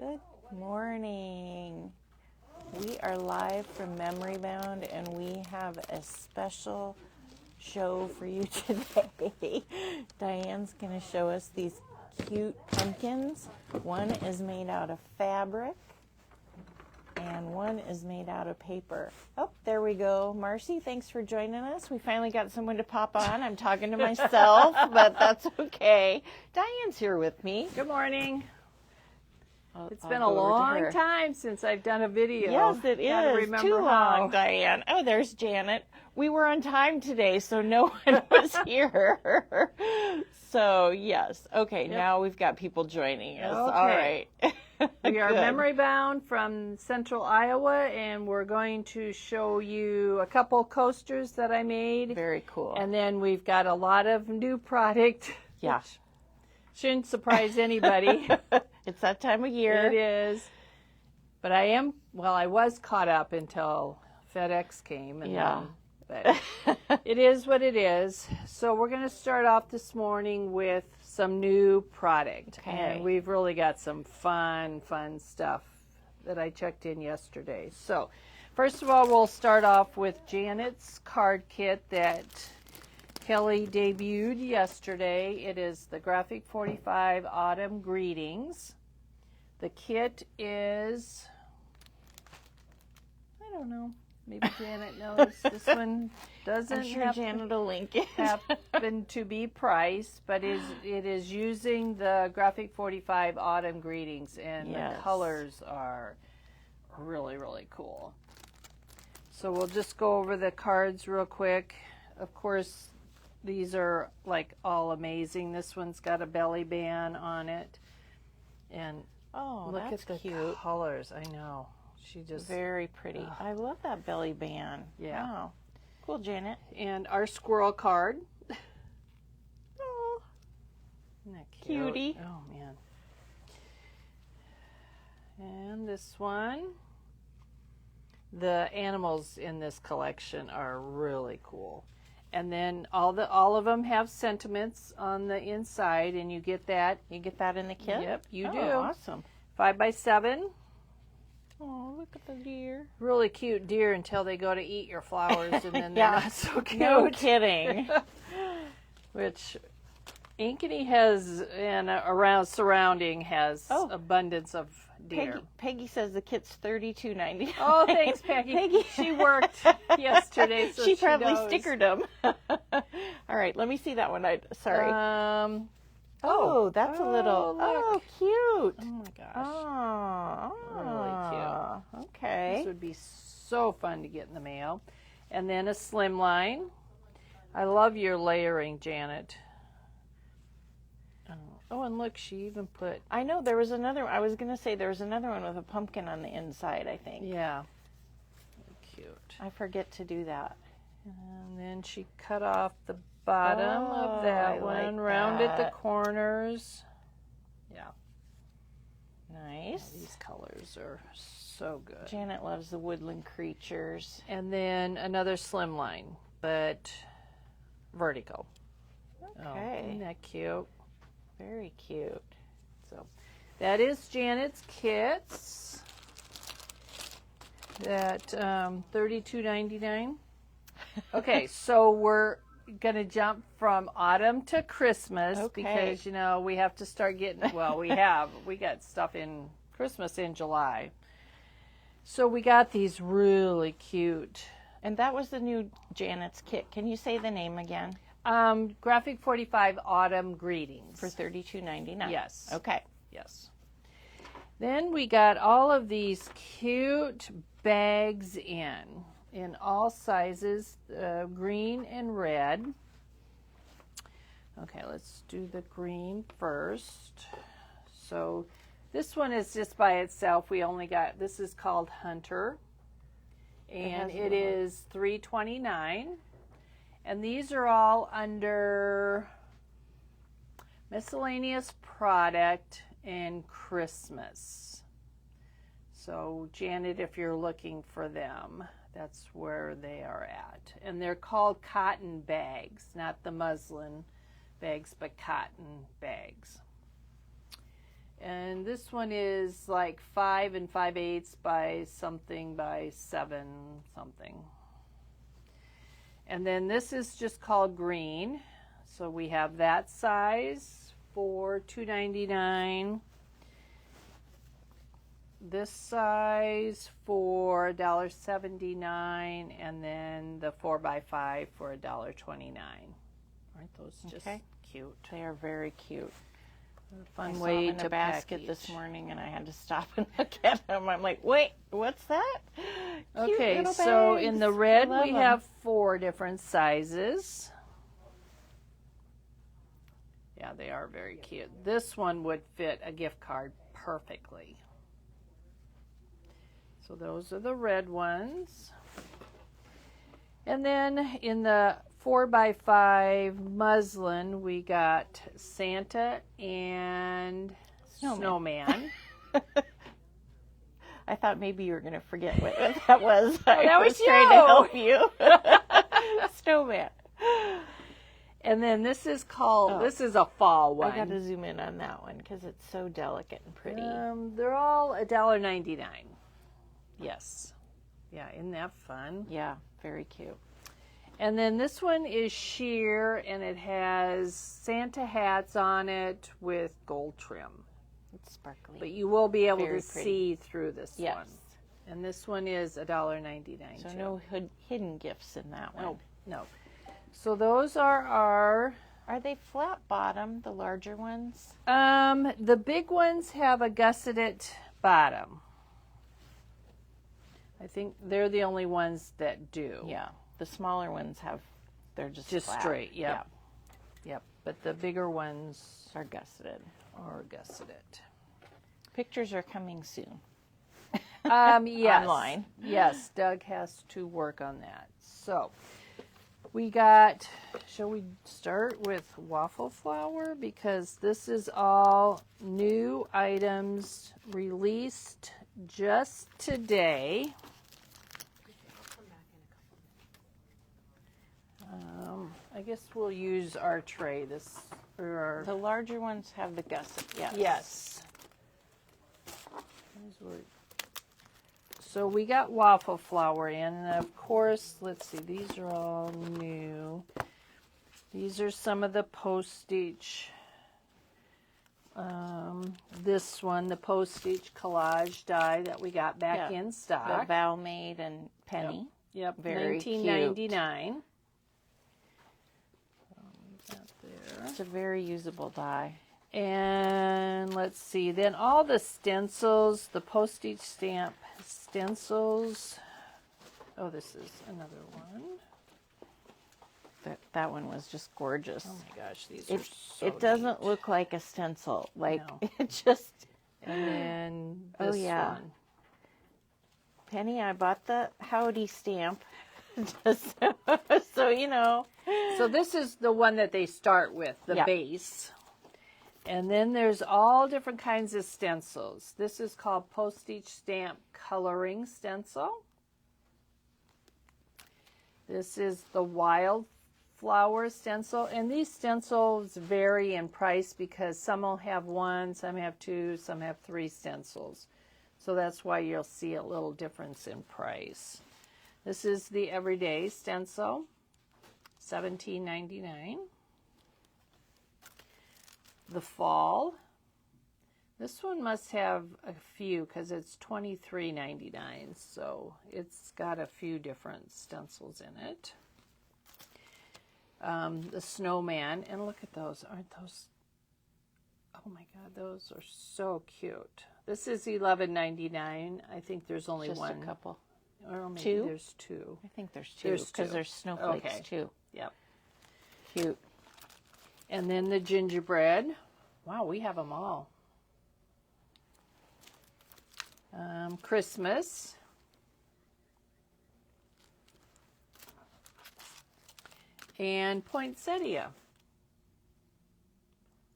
Good morning. We are live from Memory Bound, and we have a special show for you today. Diane's going to show us these cute pumpkins. One is made out of fabric, and one is made out of paper. Oh, there we go. Marcy, thanks for joining us. We finally got someone to pop on. I'm talking to myself, but that's okay. Diane's here with me. Good morning. It's been a long time since I've done a video. Yes, it is. Too long, Diane. Oh, there's Janet. We were on time today, so no one was here. So, yes. Okay, yep. Now we've got people joining us. Okay. All right. We are memory bound from Central Iowa, and we're going to show you a couple coasters that I made. Very cool. And then we've got a lot of new product. Yeah. Shouldn't surprise anybody. It's that time of year. It is. But I was caught up until FedEx came. And yeah. But it is what it is. So we're going to start off this morning with some new product. Okay. And we've really got some fun stuff that I checked in yesterday. So first of all, we'll start off with Janet's card kit that Kelly debuted yesterday. It is the Graphic 45 Autumn Greetings. The kit is, I don't know, maybe Janet knows. This one doesn't I'm sure Janet will link it. happen to be priced, but it is using the Graphic 45 Autumn Greetings, and yes, the colors are really, really cool. So we'll just go over the cards real quick. Of course, these are like all amazing. This one's got a belly band on it. And look at the cute colors. I know. She just very pretty. I love that belly band. Yeah. Wow. Cool, Janet. And our squirrel card. Oh. Isn't that cute? Cutie. Oh man. And this one. The animals in this collection are really cool. And then all of them have sentiments on the inside, and you get that. You get that in the kit? Yep, you do. Awesome. 5x7. Oh, look at the deer. Really cute deer until they go to eat your flowers, and then they're not so cute. No kidding. Which Ankeny has, and around surrounding has abundance of deer. Peggy says the kit's $32.99. Oh, thanks, Peggy. She worked yesterday, so she probably knows. stickered them. All right, let me see that one. Sorry. That's a little. Oh, cute. Oh my gosh. Oh, really cute. Okay. This would be so fun to get in the mail. And then a slimline. I love your layering, Janet. Oh, and look, she even put... I know, there was another... I was going to say there was another one with a pumpkin on the inside, I think. Yeah. Cute. I forget to do that. And then she cut off the bottom of that one, rounded the corners. Yeah. Nice. These colors are so good. Janet loves the woodland creatures. And then another slimline, but vertical. Okay. Oh, isn't that cute? Very cute. So that is Janet's kits. That $32.99. Okay, so we're gonna jump from autumn to Christmas because we have to start getting. Well, we got stuff in Christmas in July. So we got these really cute. And that was the new Janet's kit. Can you say the name again? Graphic 45 Autumn Greetings. For $32.99. Yes. Okay. Yes. Then we got all of these cute bags in all sizes, green and red. Okay, let's do the green first. So this one is just by itself. We only got, this is called Hunter. And it is $3.29. And these are all under miscellaneous product and Christmas. So, Janet, if you're looking for them, that's where they are at. And they're called cotton bags, not the muslin bags, but cotton bags. And then this one is like 5 5/8 by something by 7 something. And then this is just called green. So we have that size for $2.99. This size for $1.79, and then the 4x5 for $1.29. Aren't those just cute? They are very cute. Fun I way saw them in to a basket package. this morning, and I had to stop and look at them. I'm like, wait, what's that? Cute Okay, little so bags. in the red I love we them. have 4 different sizes. Yeah, they are very cute. This one would fit a gift card perfectly. So those are the red ones. And then in the 4x5 muslin, we got Santa and Snowman. I thought maybe you were going to forget what that was. I that was was trying to help you. Snowman. And then this is called, this is a fall one. I got to zoom in on that one because it's so delicate and pretty. They're all $1.99. Yes. Yeah, isn't that fun? Yeah, very cute. And then this one is sheer, and it has Santa hats on it with gold trim. It's sparkly. But you will be able Very to pretty. see through this Yes. one. And this one is $1.99. So too. no hidden gifts in that one. No. So those are our... Are they flat bottom, the larger ones? The big ones have a gusseted bottom. I think they're the only ones that do. Yeah. The smaller ones they're just flat. straight. Yep. Yep. But the bigger ones Are gusseted. are gusseted. Pictures are coming soon. Yes. Online. Yes, Doug has to work on that. So we got, shall we start with waffle flour? Because this is all new items released just today. I guess we'll use our tray. The larger ones have the gusset. Yes. Yes. So we got waffle flour in, and of course, let's see, these are all new. These are some of the postage. This one, the postage collage die that we got back in stock. The Val Maid and Penny. Yep, Very $19.99. It's a very usable die. And let's see, then all the stencils, the postage stamp stencils. Oh, this is another one. That one was just gorgeous. Oh my gosh, these are so It doesn't neat. look like a stencil. Like, No. it just... And then this one. Penny, I bought the Howdy stamp. Just so you know. So this is the one that they start with, the base. And then there's all different kinds of stencils. This is called postage stamp coloring stencil. This is the wildflower stencil. And these stencils vary in price because some will have 1, some have 2, some have 3 stencils. So that's why you'll see a little difference in price. This is the everyday stencil, $17.99. The fall. This one must have a few because it's $23.99, so it's got a few different stencils in it. The snowman, and look at those. Aren't those? Oh my God, those are so cute. This is $11.99. I think there's only Just one. a couple. Or maybe Two? there's 2. I think there's 2 There's because 2. there's snowflakes Okay. too. Yep. Cute. And then the gingerbread. Wow, we have them all. Christmas. And poinsettia.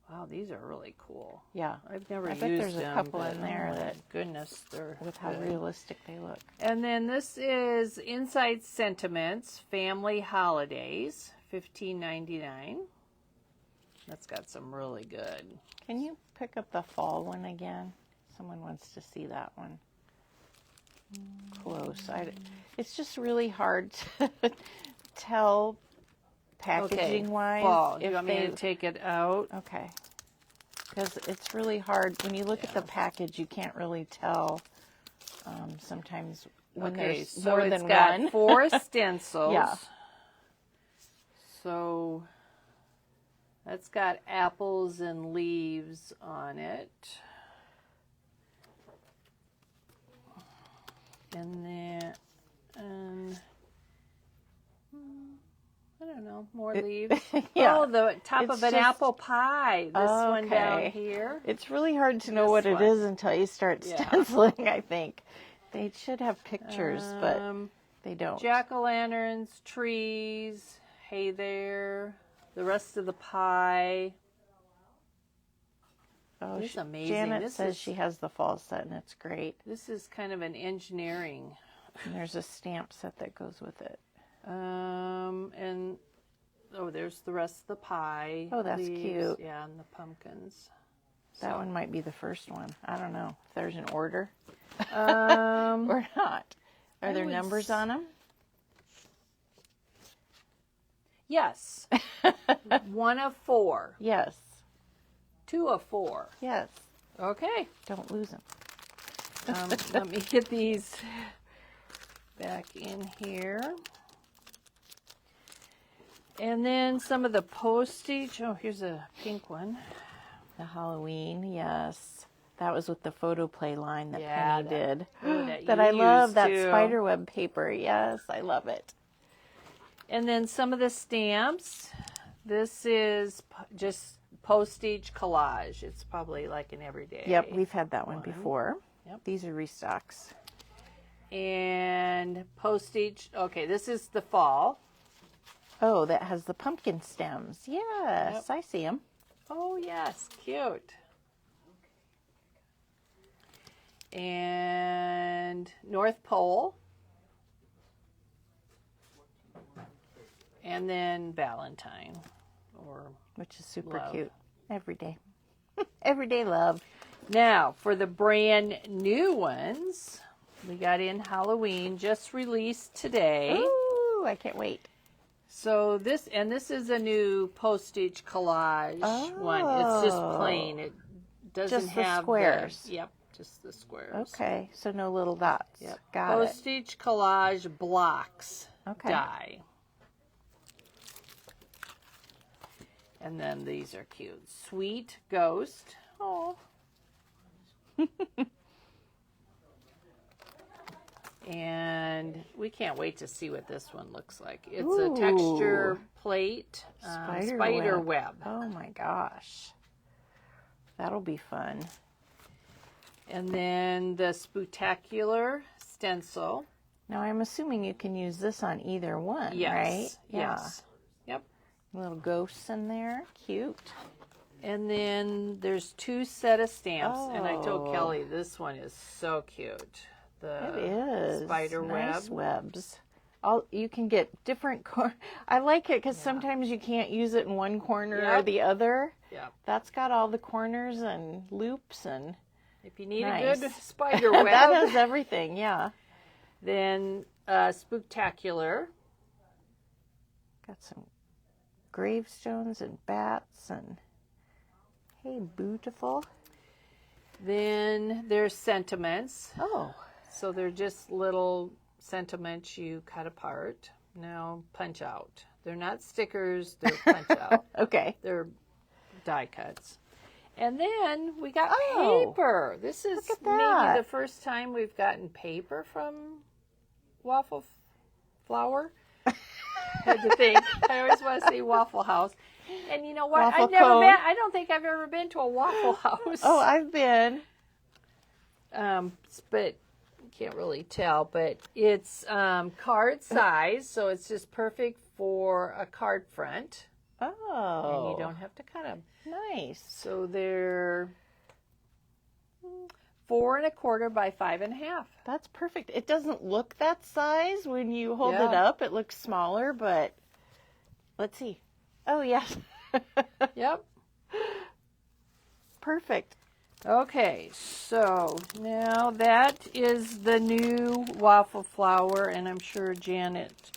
Wow, these are really cool. Yeah. I've never I used bet there's them. a couple but, in there oh my that, goodness, they're with how good. realistic they look. And then this is Inside Sentiments Family Holidays, $15.99. That's got some really good. Can you pick up the fall one again? Someone wants to see that one. Close. It's just really hard to tell packaging-wise. Fall. You want me to take it out? Okay. Because it's really hard. When you look at the package, you can't really tell sometimes when there's more than it's got one. 4 stencils. Yeah. So that's got apples and leaves on it. And then, I don't know, more leaves. Yeah. Oh, the top It's of an just- apple pie. This one down Okay. here. It's really hard to know what it is until you start stenciling, I think. They should have pictures, but they don't. Jack-o'-lanterns, trees, hey there, the rest of the pie. Oh, It's amazing. Janet This says is- she has the fall set, and it's great. This is kind of an engineering. And there's a stamp set that goes with it. And there's the rest of the pie. Oh, that's cute. Yeah, and the pumpkins. That one might be the first one. I don't know if there's an order Um, or not. Are there would numbers on them? yes. 1 of 4. Yes. 2 of 4. Yes. Okay. Don't lose them. Let me get these back in here. And then some of the postage. Oh, here's a pink one. The Halloween, yes. That was with the photo play line that Yeah, Penny did. that That you I love, used that too. spiderweb paper. Yes, I love it. And then some of the stamps. This is just postage collage. It's probably like an everyday. Yep, we've had that one before. Yep. These are restocks. And postage. Okay, this is the fall. Oh, that has the pumpkin stems. Yes, I see them. Oh, yes, cute. And North Pole. And then Valentine. Which is super Love. cute. Every day. Everyday love. Now, for the brand new ones, we got in Halloween, just released today. Ooh, I can't wait. So this is a new postage collage one. It's just plain. It doesn't Just the have squares. Yep, just the squares. Okay, so no little dots. Yep. Got it. Postage collage blocks Okay. die. And then these are cute. Sweet Ghost. Oh. And we can't wait to see what this one looks like. It's Ooh. a texture plate, Spider web. Oh my gosh. That'll be fun. And then the Spooktacular stencil. Now I'm assuming you can use this on either one, Yes. right? Yes. Yep. Little ghosts in there. Cute. And then there's 2 set of stamps. And I told Oh. Kelly this one is so cute. It is. Spider Nice web. webs. You can get different I like it because sometimes you can't use it in one corner or Yep. the other. Yep. That's got all the corners and loops and If you need Nice. a good spider web, that has everything, yeah. then Spooktacular. Got some gravestones and bats and hey, beautiful. Then there's sentiments. Oh, So they're just little sentiments you cut apart. Now punch out. They're not stickers, they're punch out. okay. They're die cuts. And then we got Oh, paper. This is look at maybe that. the first time we've gotten paper from Waffle Flower. Had to think. I always want to say Waffle House. And you know what? Waffle I've never cone. been. I don't think I've ever been to a Waffle House. Oh, I've been. But can't really tell. But it's card size, so it's just perfect for a card front. Oh. And you don't have to cut them. Nice. So they're 4 1/4 by 5 1/2. That's perfect. It doesn't look that size when you hold it Yeah. up. It looks smaller, but let's see. Oh, yes. Yep. Perfect. Okay, so now that is the new waffle flour, and I'm sure Janet,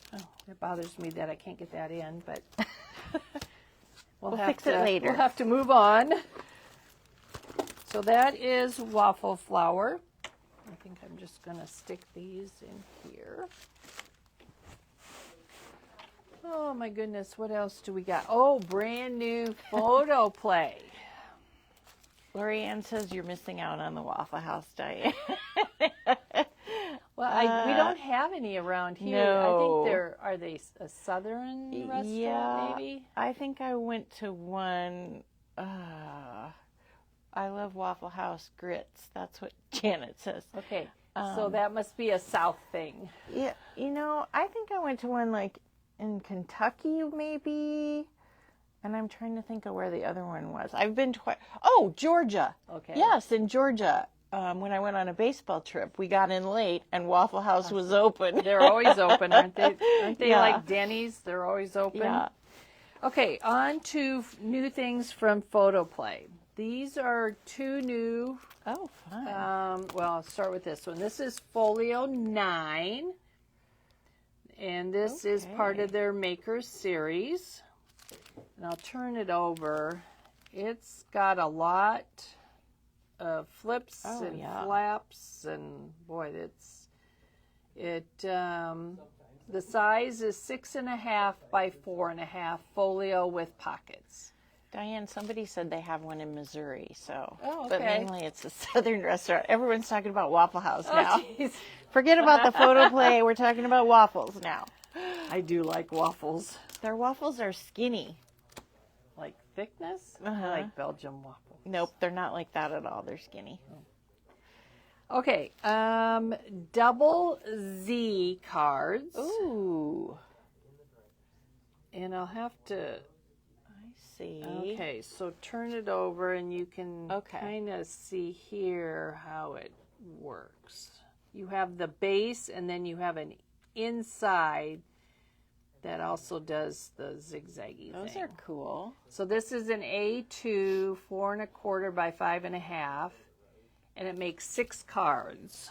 it bothers me that I can't get that in, but we'll fix it later. We'll have to move on. So that is waffle flour. I think I'm just going to stick these in here. Oh my goodness, what else do we got? Oh, brand new photo play. Lori Ann says you're missing out on the Waffle House, Diane. Well, we don't have any around here. No. I think are they a southern restaurant, yeah, maybe? I think I went to one. I love Waffle House grits. That's what Janet says. Okay, so that must be a South thing. Yeah, I think I went to one like in Kentucky, maybe. And I'm trying to think of where the other one was. I've been twice. Oh, Georgia. Okay. Yes, in Georgia. When I went on a baseball trip, we got in late and Waffle House was open. They're always open, aren't they? Aren't they Yeah. like Denny's? They're always open. Yeah. Okay, on to new things from Photoplay. These are two new. Oh, fun. Well, I'll start with this one. This is Folio 9. And this is part of their Maker series. And I'll turn it over. It's got a lot of flips and flaps, and boy, the size is 6.5 by 4.5 folio with pockets. Diane, somebody said they have one in Missouri, so. Oh, okay. But mainly it's a southern restaurant. Everyone's talking about Waffle House now. Oh, Forget about the photo play. We're talking about waffles now. I do like waffles. Their waffles are skinny. Like thickness? I like Belgian waffles. Nope, they're not like that at all. They're skinny. Okay, double Z cards. Ooh. And I'll have to... I see. Okay, so turn it over and you can kind of see here how it works. You have the base and then you have an inside that also does the zigzaggy Those thing. are cool. So this is an A2 4.25 by 5.5, and it makes 6 cards.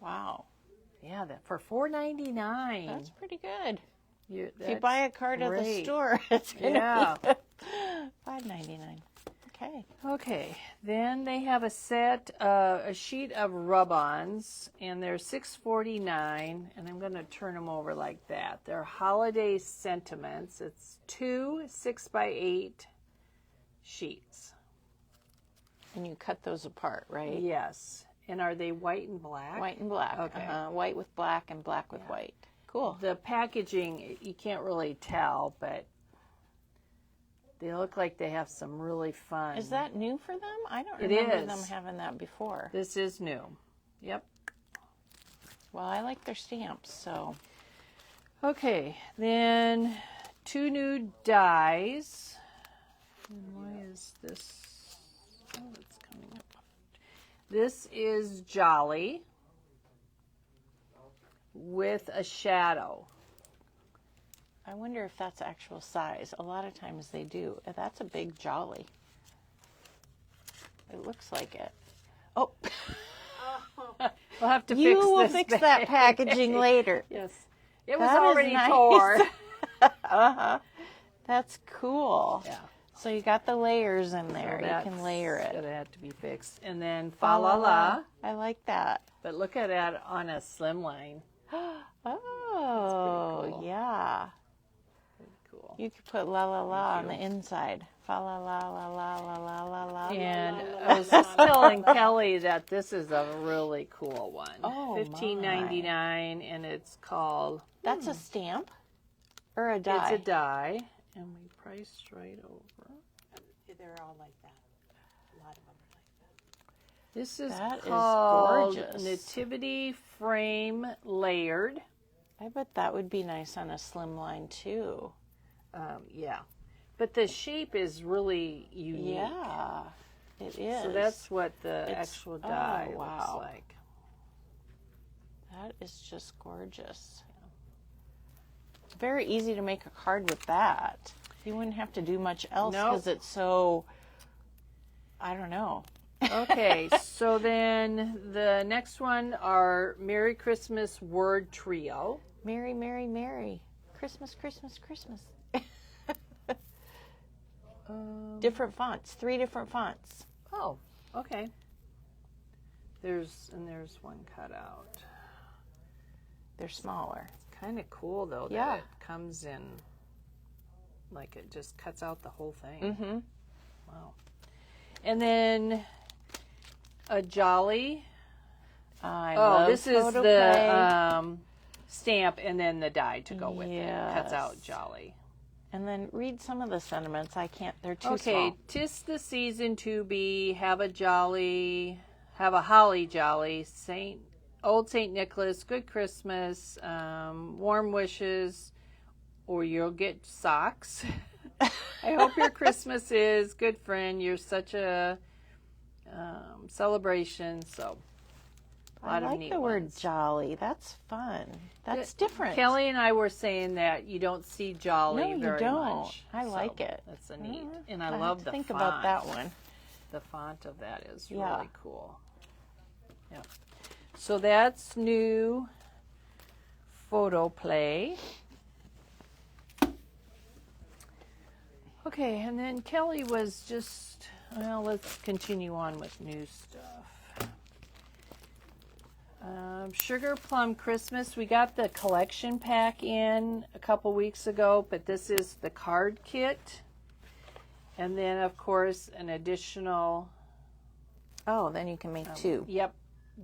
Wow. Yeah, that for $4.99. That's pretty good. If you That's buy a card at the great. store, it's going to be $5.99. Okay. Okay, then they have a set, a sheet of rub-ons, and they're $6.49, and I'm going to turn them over like that. They're holiday sentiments. It's 2 6x8 sheets. And you cut those apart, right? Yes. And are they white and black? White and black. Okay. White with black and black with white. Cool. The packaging, you can't really tell, but they look like they have some really fun. Is that new for them? I don't It remember is. them having that before. This is new. Yep. Well, I like their stamps, so. Okay, then 2 new dies. And why is this? Oh, it's coming up. This is Jolly with a shadow. I wonder if that's actual size. A lot of times they do. That's a big Jolly. It looks like it. Oh. We'll have to You fix will this fix that packaging later. Yes. It was That is already nice. tore. Uh-huh. That's cool. Yeah. So you got the layers in there. So You can layer it. Gonna have to be fixed. And then fa la la. I like that. But look at that on a slimline. Oh, cool. yeah. Cool. You could put la la la on the inside. Fa la la la la la la la la. And I was just telling Kelly that this is a really cool one. Oh, $15.99, and it's called. That's a stamp or a die? It's a die, and we priced right over. They're all like that. A lot of them are like that. This is That is called gorgeous. Nativity Frame Layered. I bet that would be nice on a slim line too. Yeah, but the shape is really unique. Yeah, it is. So that's what the actual die looks like. That is just gorgeous. It's very easy to make a card with that. You wouldn't have to do much else because it's so I don't know. Okay, so then the next one are Merry Christmas Word Trio. Merry, Merry, Merry. Christmas, Christmas, Christmas. Different fonts. 3 different fonts. Oh, okay. There's one cut out. They're smaller. Kind of cool though that it comes in like it just cuts out the whole thing. Mm-hmm. Wow. And then a Jolly. I love this is photo the play. Stamp and then the die to go with it. Yes. Cuts out Jolly. And then read some of the sentiments. I can't. They're too Okay, small. 'tis the season to be, have a holly jolly, Old Saint Nicholas, good Christmas, warm wishes, or you'll get socks. I hope your Christmas is good, friend. You're such a celebration. So a lot I of like neat the word ones. jolly. That's fun. That's different. Kelly and I were saying that you don't see jolly No, you very don't. much. I So like it. That's a neat. And I I have love to the think font. about that one. The font of that is Yeah. really cool. Yeah. So that's new photo play. Okay, and then Kelly was just, well, let's continue on with new stuff. Sugar Plum Christmas. We got the collection pack in a couple weeks ago, but this is the card kit. And then, of course, an additional, Oh, then you can make 2. yep,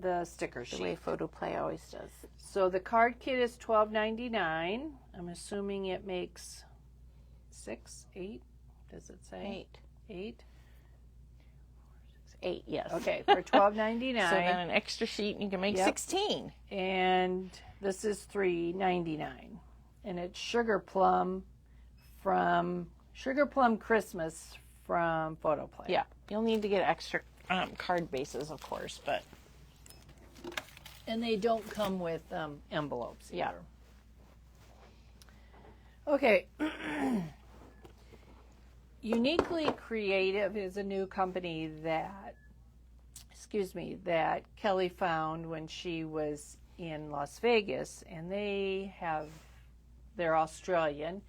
the sticker The way sheet. photo play always does. So the card kit is $12.99. I'm assuming it makes 6, 8. Does it say 8? 8, yes. Okay, for $12.99. So then an extra sheet and you can make Yep. 16. And this is $3.99. And it's Sugar Plum Christmas from Photo Play. Yeah. You'll need to get extra card bases, of course, but And they don't come with envelopes Yeah. either. Okay. Uniquely Creative is a new company that Kelly found when she was in Las Vegas, and they're Australian,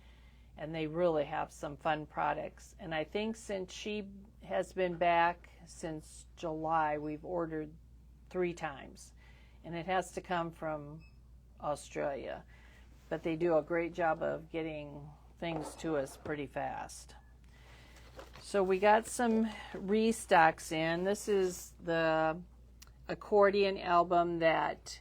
and they really have some fun products. And I think since she has been back since July, we've ordered 3 times, and it has to come from Australia. But they do a great job of getting things to us pretty fast. So we got some restocks in. This is the accordion album that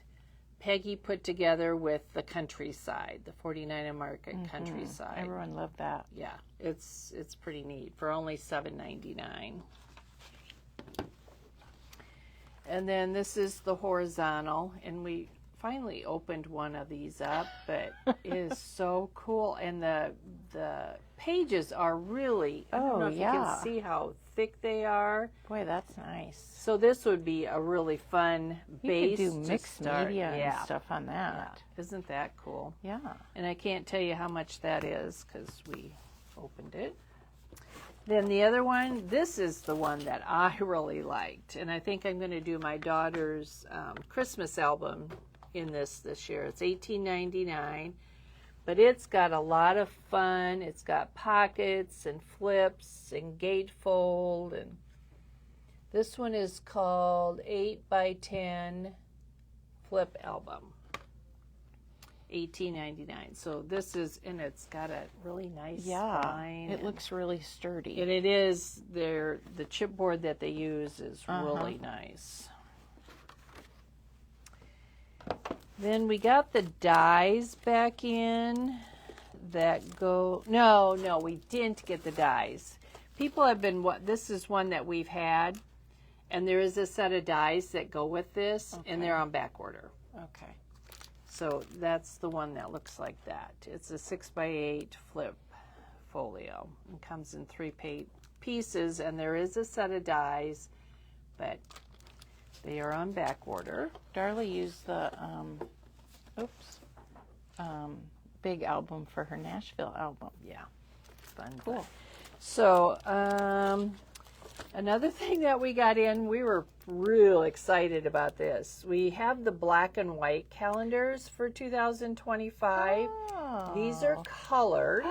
Peggy put together with the Countryside, the 49 Market Countryside. everyone loved that. Yeah, it's pretty neat for only $7.99. And then this is the horizontal, and we finally opened one of these up, but it is so cool. And the pages are really, I don't know if you can see how thick they are. Boy, that's nice. So this would be a really fun base. You could do mixed to start. media Yeah. and stuff on that. Isn't that cool? Yeah. And I can't tell you how much that is because we opened it. Then the other one, this is the one that I really liked. And I think I'm going to do my daughter's Christmas album in this year. It's $18.99. But it's got a lot of fun. It's got pockets and flips and gatefold. And this one is called 8x10 Flip Album. $18.99. So this is, and it's got a really nice spine. It looks really sturdy. And it is, the chipboard that they use is really nice. Then we got the dies back in that go, no, we didn't get the dies. People have been, this is one that we've had, and there is a set of dies that go with this, and they're on back order. Okay. So that's the one that looks like that. It's a 6x8 flip folio. It comes in 3 pieces, and there is a set of dies, but they are on back order. Darla used the big album for her Nashville album. Yeah, fun. Cool. So Another thing that we got in, we were real excited about this. We have the black and white calendars for 2025. Oh. These are colored.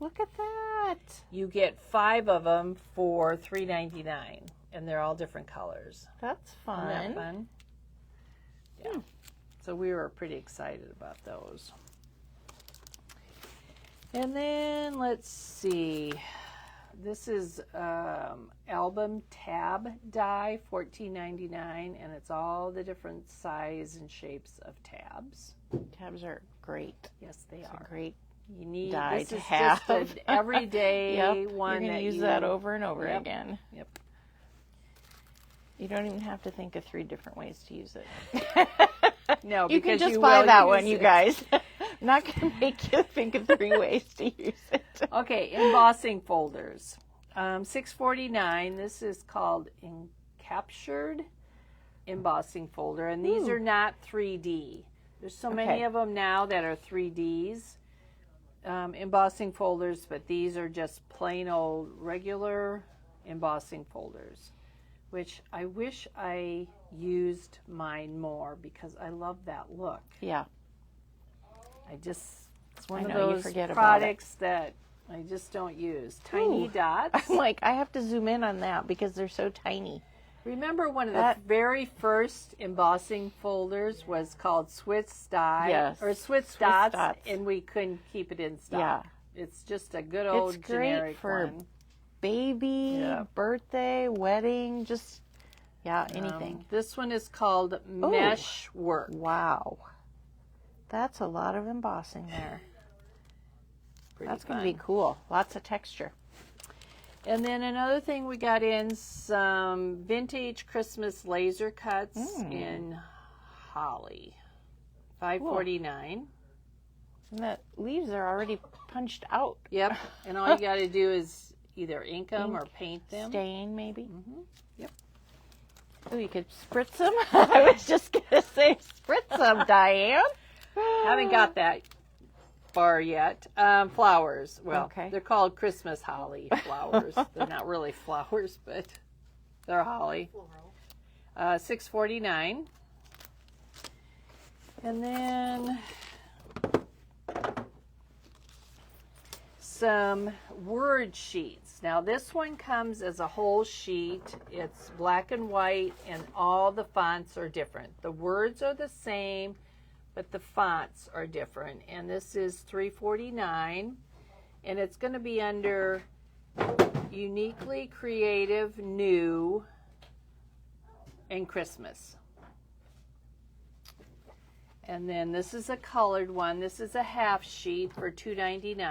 Look at that. You get 5 of them for $3.99, and they're all different colors. That's fun. Isn't that fun? Yeah. So we were pretty excited about those. And then let's see. This is album tab die, $14.99, and it's all the different size and shapes of tabs. Tabs are great. Yes, they are. Great. You need Die this to is have. just an everyday Yep. one. You're going to use you, that over and over Yep. again. Yep. You don't even have to think of 3 different ways to use it. No, You can because just buy will that use one, you it. guys. I'm not going to make you think of 3 ways to use it. Okay, embossing folders. $6.49. This is called Encaptured Embossing Folder, and these are not 3D. There's so many of them now that are 3Ds. Embossing folders, but these are just plain old regular embossing folders, which I wish I used mine more because I love that look. Yeah. It's one I of know, you those forget about products that I just don't use. Tiny Ooh. dots. I'm like, I have to zoom in on that because they're so tiny. Remember one of the very first embossing folders was called Swiss Die? Yes. Or Swiss Dots, and we couldn't keep it in stock. Yeah. It's just a good old It's great generic for one. baby, birthday, wedding, just, anything. This one is called Mesh Work. Wow. That's a lot of embossing there. That's going to be cool. Lots of texture. And then another thing we got in, some vintage Christmas laser cuts in holly. $5.49. And the leaves are already punched out. Yep. And all you got to do is either ink them or paint them. Stain, maybe. Mm-hmm. Yep. Oh, you could spritz them. I was just going to say spritz them, Diane. Haven't got that far yet. Flowers. Well, they're called Christmas holly flowers. They're not really flowers, but they're holly. $6.49. And then some word sheets. Now this one comes as a whole sheet. It's black and white, and all the fonts are different. The words are the same, but the fonts are different. And this is $3.49, and it's going to be under Uniquely Creative, New, and Christmas. And then this is a colored one. This is a half sheet for $2.99.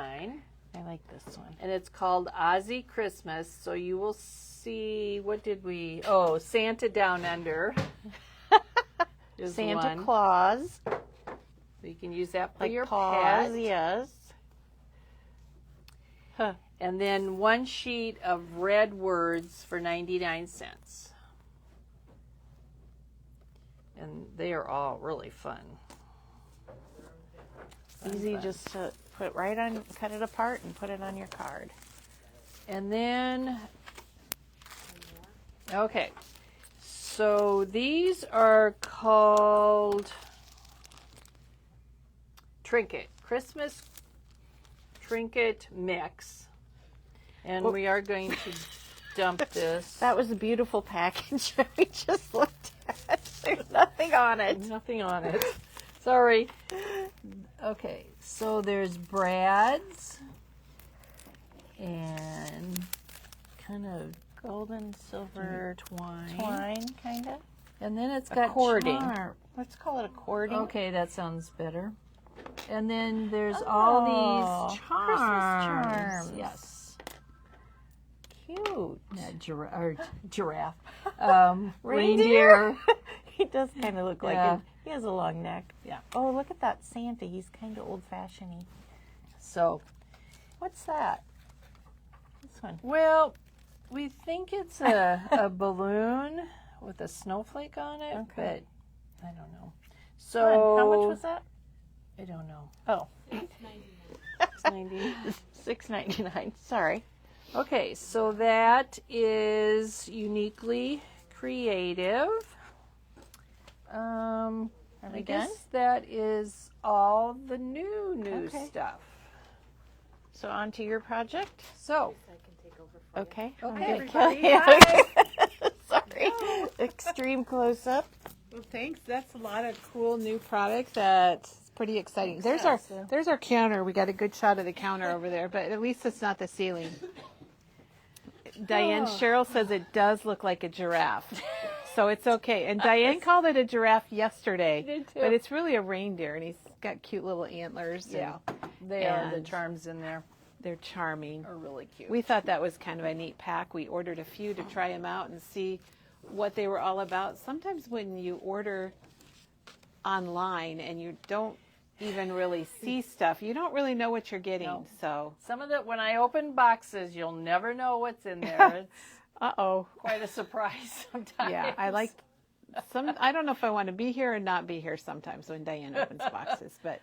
I like this one. And it's called Ozzy Christmas. So you will see, Santa Down Under. Santa Claus. So you can use that for Like your paws, pet. yes. Huh. And then one sheet of red words for 99 cents. And they are all really fun. Easy just to put right on, cut it apart and put it on your card. And then, okay, so these are called Trinket, Christmas Trinket Mix. And we are going to dump this. That was a beautiful package we just looked at. There's nothing on it. Nothing on it. Sorry. Okay, so there's brads and kind of Golden silver twine, kind of. and then it's got cording. charm. Let's call it a cording. Okay, that sounds better. And then there's all these charms. Christmas charms. Yes. Cute. Giraffe. Reindeer. He does kind of look like Yeah. it. He has a long neck. Yeah. Oh, look at that Santa. He's kind of old-fashioned-y. So, What's that? This one. well, we think it's a balloon with a snowflake on it, but I don't know. So, How much was that? I don't know. Oh, It's 90. $6.99. Sorry. Okay, so that is Uniquely Creative. we I done? guess that is all the new Okay. stuff. So on to your project. So, I can take over for Okay. okay, I'm gonna everybody, kill you. Sorry. Extreme close up. Well, thanks. That's a lot of cool new products. That's pretty exciting. There's our counter. We got a good shot of the counter over there, but at least it's not the ceiling. Diane, Cheryl says it does look like a giraffe. So it's okay. And Diane called it a giraffe yesterday. Did too. But it's really a reindeer, and he's got cute little antlers. yeah, they are the and charms in there. They're charming. Are really cute. We thought that was kind of a neat pack. We ordered a few to try them out and see what they were all about. Sometimes when you order online and you don't even really see stuff, you don't really know what you're getting. No. So, Some of the when I open boxes, you'll never know what's in there. It's uh-oh. quite a surprise sometimes. Yeah, I like I don't know if I want to be here or not be here sometimes when Diane opens boxes, but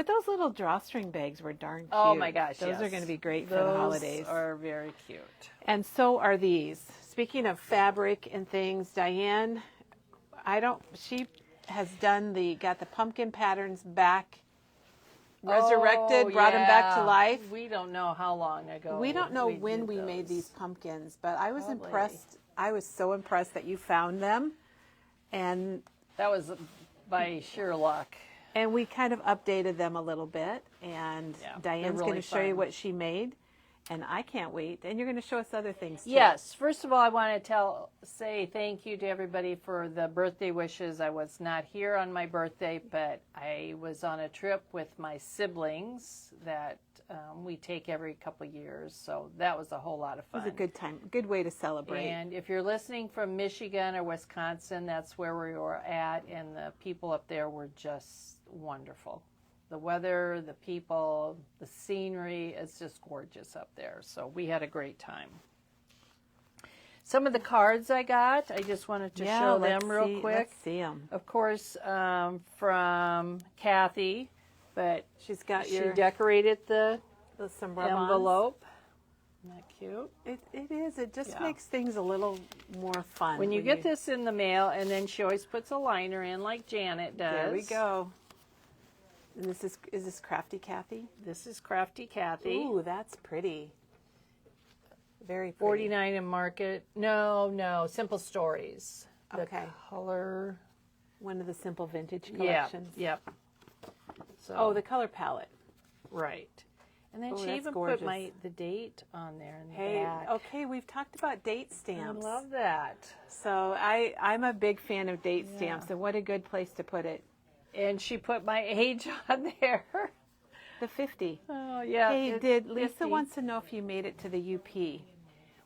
those little drawstring bags were darn cute. Oh my gosh, those yes. are going to be great for Those the holidays. are very cute. And so are these. Speaking of fabric and things, Diane, she has got the pumpkin patterns back, resurrected, brought them back to life. We don't know how long ago. We don't know did when we those. made these pumpkins, but I was Probably. impressed. I was so impressed that you found them. And That was by sheer luck. we kind of updated them a little bit. And Yeah, they're Diane's really going to show you fun. what she made. And I can't wait. And you're going to show us other things too. Yes. First of all, I want to say thank you to everybody for the birthday wishes. I was not here on my birthday, but I was on a trip with my siblings that we take every couple years. So that was a whole lot of It fun. was a good time, good way to celebrate. And if you're listening from Michigan or Wisconsin, that's where we were at, and the people up there were just wonderful. The weather, the people, the scenery, it's just gorgeous up there. So we had a great time. Some of the cards I got, I just wanted to show them real quick. Let's see them. Of course, from Kathy, but She's got she your decorated the some rub-ons. envelope. Isn't that cute? It is. It just Yeah. makes things a little more fun. When you get this in the mail, and then she always puts a liner in like Janet does. There we go. And is this Crafty Kathy? This is Crafty Kathy. Ooh, that's pretty. Very pretty. 49 in Market. No, Simple Stories. The Okay. color. One of the simple vintage collections. Yep. So, Oh, the color palette. right. And then Oh, she that's even gorgeous. put the date on there in the Hey, back. okay, we've talked about date I stamps. love that. So I'm a big fan of date stamps, and what a good place to put it. And she put my age on there. The 50. Oh, yeah. Hey, it's did Lisa 50. wants to know if you made it to the UP?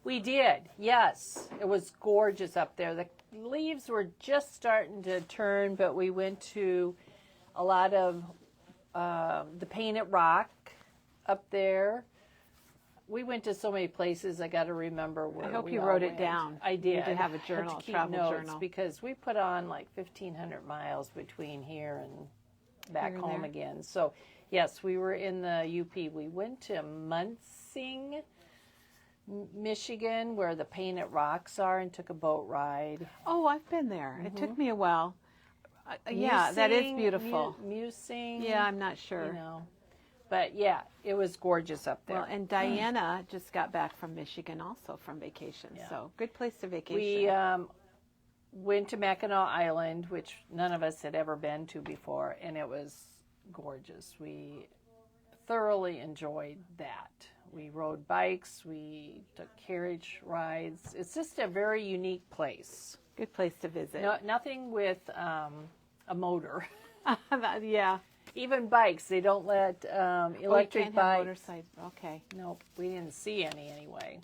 We did, yes. It was gorgeous up there. The leaves were just starting to turn, but we went to a lot of the Painted Rock up there. We went to so many places, I got to remember where I hope we you all wrote it went. down. I You did. need to have a Had journal, to keep travel notes journal. because we put on like 1,500 miles between here and back Here and home there. again. So, yes, we were in the UP. We went to Munsing, Michigan, where the Painted Rocks are, and took a boat ride. Oh, I've been there. It took me a while. Yeah, that is Musing, beautiful. Musing. Yeah, I'm not sure. You know. But yeah, it was gorgeous up there. Well, and Diana just got back from Michigan also from vacation. Yeah. So good place to vacation. We went to Mackinac Island, which none of us had ever been to before, and it was gorgeous. We thoroughly enjoyed that. We rode bikes, we took carriage rides. It's just a very unique place. Good place to visit. No, nothing with a motor. Yeah. Even bikes, they don't let electric can't have bikes. motorcycles. Okay. Nope, we didn't see any anyway.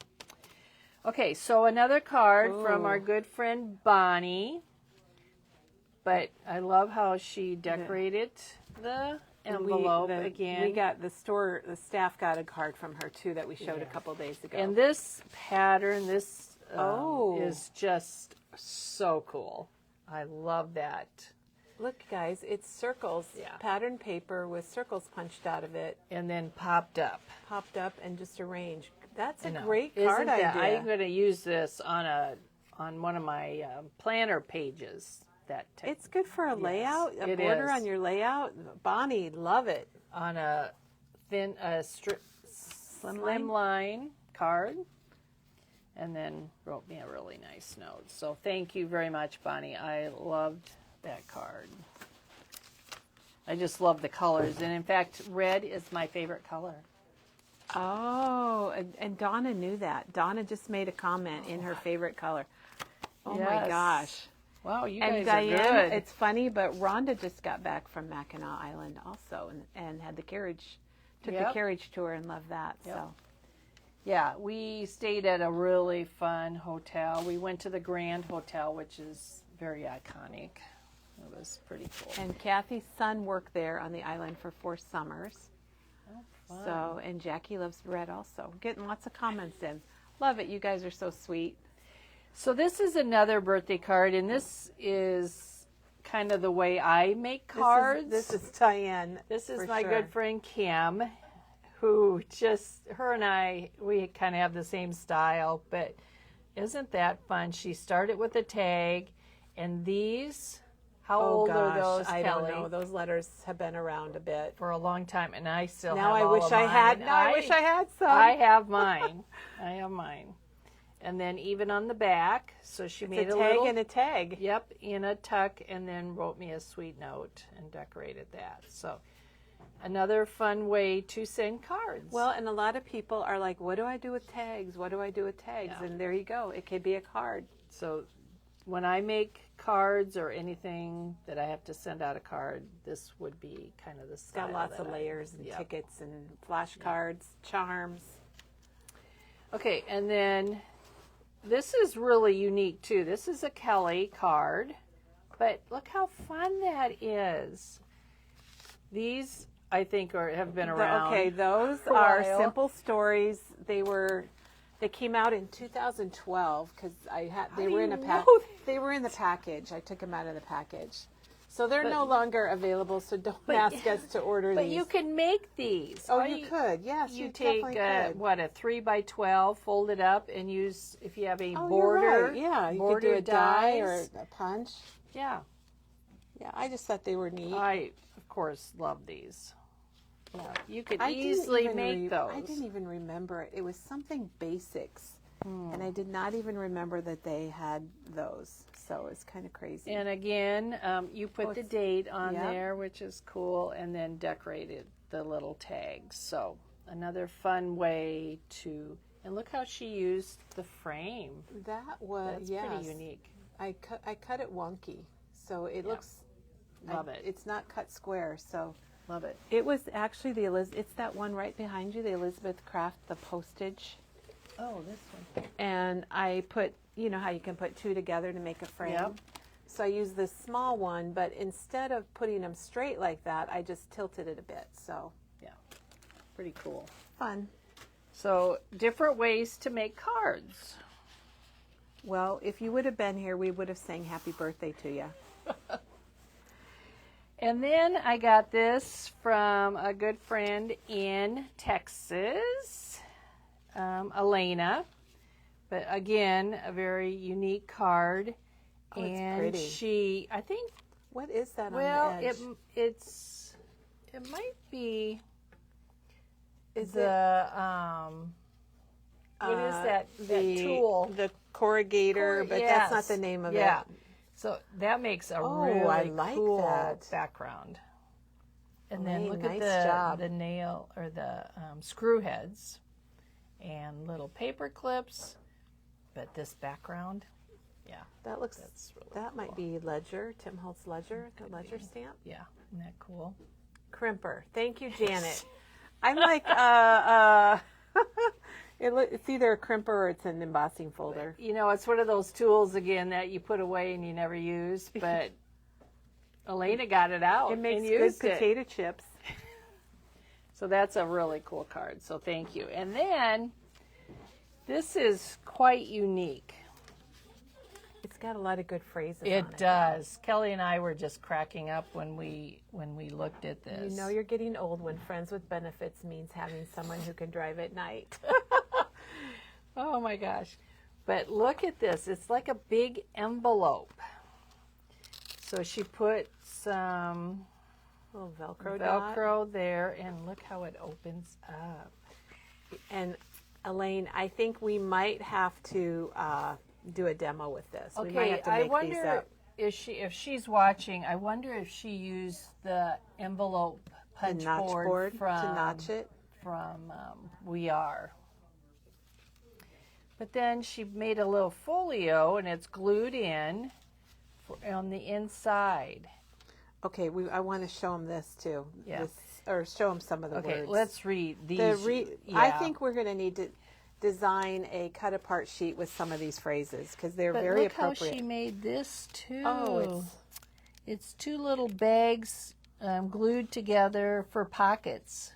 Okay, so another card from our good friend Bonnie. But I love how she decorated the envelope again. We got the staff got a card from her too that we showed a couple days ago. And this pattern, this Oh. is just so cool. I love that. Look, guys, it's circles, Yeah. pattern paper with circles punched out of it, And then popped up. popped up and just arranged. That's a I know. great Isn't card that- idea. I'm going to use this on one of my planner pages. It's good for a layout, a it border is. on your layout. Bonnie, love it. On a thin, slim line card, and then wrote me a really nice note. So thank you very much, Bonnie. I loved that card. I just love the colors, and in fact, red is my favorite color. Oh, and Donna knew that. Donna just made a comment in her favorite color. Oh my Yes. gosh. Wow, you And guys Diane, are good. it's funny, but Rhonda just got back from Mackinac Island also and had the carriage, took the Yep. carriage tour and loved that. Yep. So Yeah, we stayed at a really fun hotel. We went to the Grand Hotel, which is very iconic. It was pretty cool. And Kathy's son worked there on the island for 4 summers. Fun. So, and Jackie loves red also. Getting lots of comments in. Love it. You guys are so sweet. So this is another birthday card, and this is kind of the way I make cards. This is Diane. This is for my sure. good friend Kim, who her and I, we kind of have the same style, but isn't that fun? She started with a tag, and these, how old are those, I Kelly? don't know. Those letters have been around a bit. For a long time, and I still Now have I all wish of I had. mine. Now I wish I had some. I have mine. I have mine. And then even on the back, so she made a a tag little, and a tag. Yep, in a tuck, and then wrote me a sweet note and decorated that. So another fun way to send cards. Well, and a lot of people are like, what do I do with tags? What do I do with tags? Yeah. And there you go. It could be a card. So when I make cards or anything that I have to send out a card, this would be kind of the It's got style lots that of I- layers and Yep. tickets and flashcards, charms. Okay, and then this is really unique too. This is a Kelly card, but look how fun that is. These, I think, have been around. Okay, those for a are while. simple stories. They came out in 2012 because they were in a pack. They were in the package. I took them out of the package, so they're no longer available. So don't ask us to order But these. you can make these. Oh, All you could. Yes, You you take definitely could. what, a 3x12, fold it up, and use, if you have a Oh, border. you're right. Yeah, you could do border a die dies. or a punch. Yeah, Yeah, I just thought they were neat. I of course love these. Yeah, you could I didn't easily even make those. I didn't even remember it. It was something basics, and I did not even remember that they had those. So it's kind of crazy. And again, you put the date on Yep. there, which is cool, and then decorated the little tags. So another fun way to, and look how she used the frame. That was That's pretty unique. I cut it wonky, so it looks. Love it. It's not cut square, so. Love it. It was actually it's that one right behind you, the Elizabeth Craft, the postage. Oh, this one. And I put, you know how you can put 2 together to make a frame. Yep. So I used this small one, but instead of putting them straight like that, I just tilted it a bit. So Yeah, pretty cool. fun. So different ways to make cards. Well, if you would have been here, we would have sang happy birthday to you. And then I got this from a good friend in Texas, Elena. But again, a very unique card. Oh, it's and pretty. I think, What is that well, on the edge? it might be Is the, what is that tool? The corrugator, but that's not Yes. the name of Yeah. it. So that makes a Oh, really I like cool that. background. And then Elaine, look nice at job. the nail or the screw heads and little paper clips. But this background, yeah, That looks. that's really That might be Ledger, Tim Holtz Ledger, the Ledger stamp. yeah, isn't that cool? Crimper. Thank you, Janet. I'm like, it's either a crimper or it's an embossing folder. You know, it's one of those tools again that you put away and you never use. But Elena got it out It makes and good used it. potato chips. So that's a really cool card. So thank you. And then this is quite unique. It's got a lot of good phrases on It it. does. Kelly and I were just cracking up when we looked at this. You know you're getting old when friends with benefits means having someone who can drive at night. Oh my gosh. But look at this. It's like a big envelope. So she put some little Velcro dot there, and look how it opens up. And Elaine, I think we might have to do a demo with this. Okay, we might have to make I wonder these up. if she's watching. I wonder if she used the envelope punch board from to notch it from We Are. But then she made a little folio, and it's glued in on the inside. Okay, I want to show them this too. Yeah. Or show them some of the words. Okay, let's read these. I think we're going to need to design a cut-apart sheet with some of these phrases because they're very appropriate. Look how she made this too. Oh, it's two little bags glued together for pockets.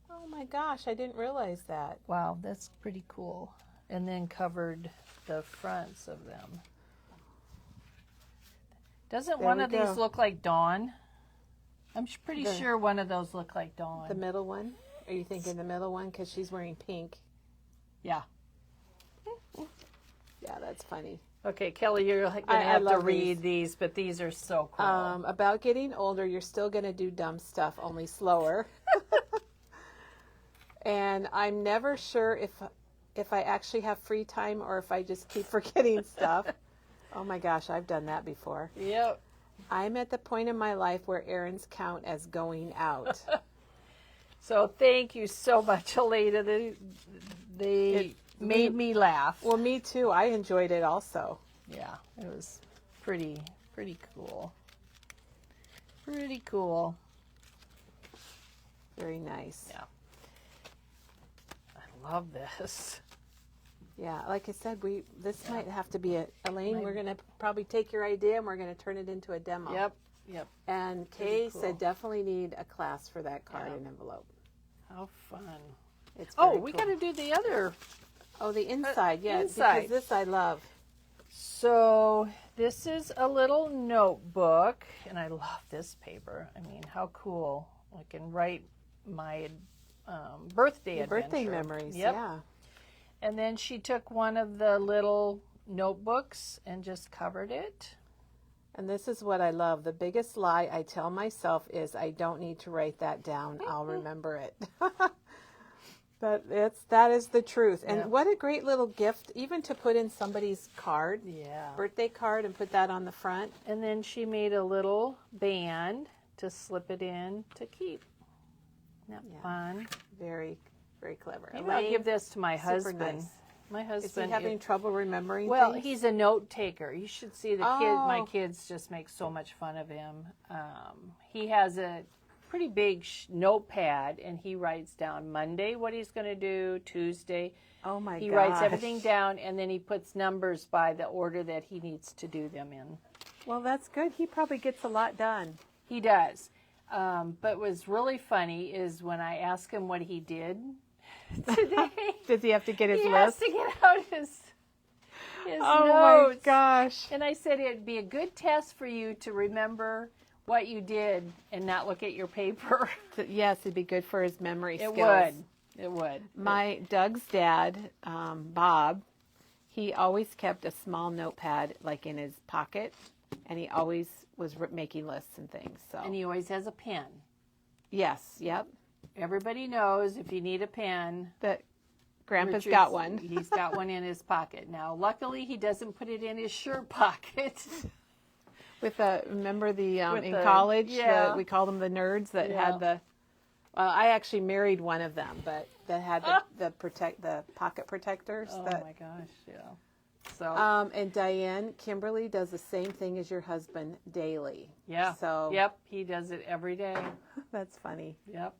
Oh my gosh, I didn't realize that. Wow, that's pretty cool. And then covered the fronts of them. Doesn't one of these look like Dawn? I'm pretty sure one of those look like Dawn. The middle one? Are you thinking the middle one because she's wearing pink? Yeah. Yeah, that's funny. Okay, Kelly, you're going to have to read these, but these are so cool. About getting older, you're still going to do dumb stuff, only slower. And I'm never sure if I actually have free time or if I just keep forgetting stuff. Oh my gosh, I've done that before. Yep. I'm at the point in my life where errands count as going out. So thank you so much, Aleda. They made me laugh. Well, me too. I enjoyed it also. Yeah, it was pretty cool. Pretty cool. Very nice. Yeah. I love this. Yeah, like I said, this might have to be Elaine, we're going to probably take your idea and we're going to turn it into a demo. Yep. And Kay said definitely need a class for that card and envelope. How fun. It's we got to do the other. Oh, the inside, yes. Inside. Because this I love. So this is a little notebook, and I love this paper. I mean, how cool. I can write my birthday adventure. Birthday memories, yep. Yeah. And then she took one of the little notebooks and just covered it. And this is what I love. The biggest lie I tell myself is I don't need to write that down. I'll remember it. But that is the truth. And what a great little gift, even to put in somebody's card, birthday card, and put that on the front. And then she made a little band to slip it in to keep. Isn't that fun? Very, very clever. Maybe I'll give this to my husband. Nice. My husband is he having trouble remembering Well, things? he's a note taker. You should see the kid. My kids just make so much fun of him. He has a pretty big notepad, and he writes down Monday what he's going to do, Tuesday. Oh my gosh. He writes everything down, and then he puts numbers by the order that he needs to do them in. Well, that's good. He probably gets a lot done. He does. But what's really funny is when I ask him what he did today. Does he have to get his he list? Has to get out his oh notes. My gosh. And I said it'd be a good test for you to remember what you did and not look at your paper. Yes, it'd be good for his memory skills. It would. My Doug's dad, Bob, he always kept a small notepad like in his pocket, and he always was making lists and things. So. And he always has a pen. Yes, yep. Everybody knows if you need a pen. That Grandpa's got one. He's got one in his pocket. Now, luckily, he doesn't put it in his shirt pocket. Remember in college, we called them the nerds that had the, well, I actually married one of them, but that had the pocket protectors. Oh my gosh, yeah. So. And Diane, Kimberly does the same thing as your husband daily. Yeah. So. Yep, he does it every day. That's funny. Yep.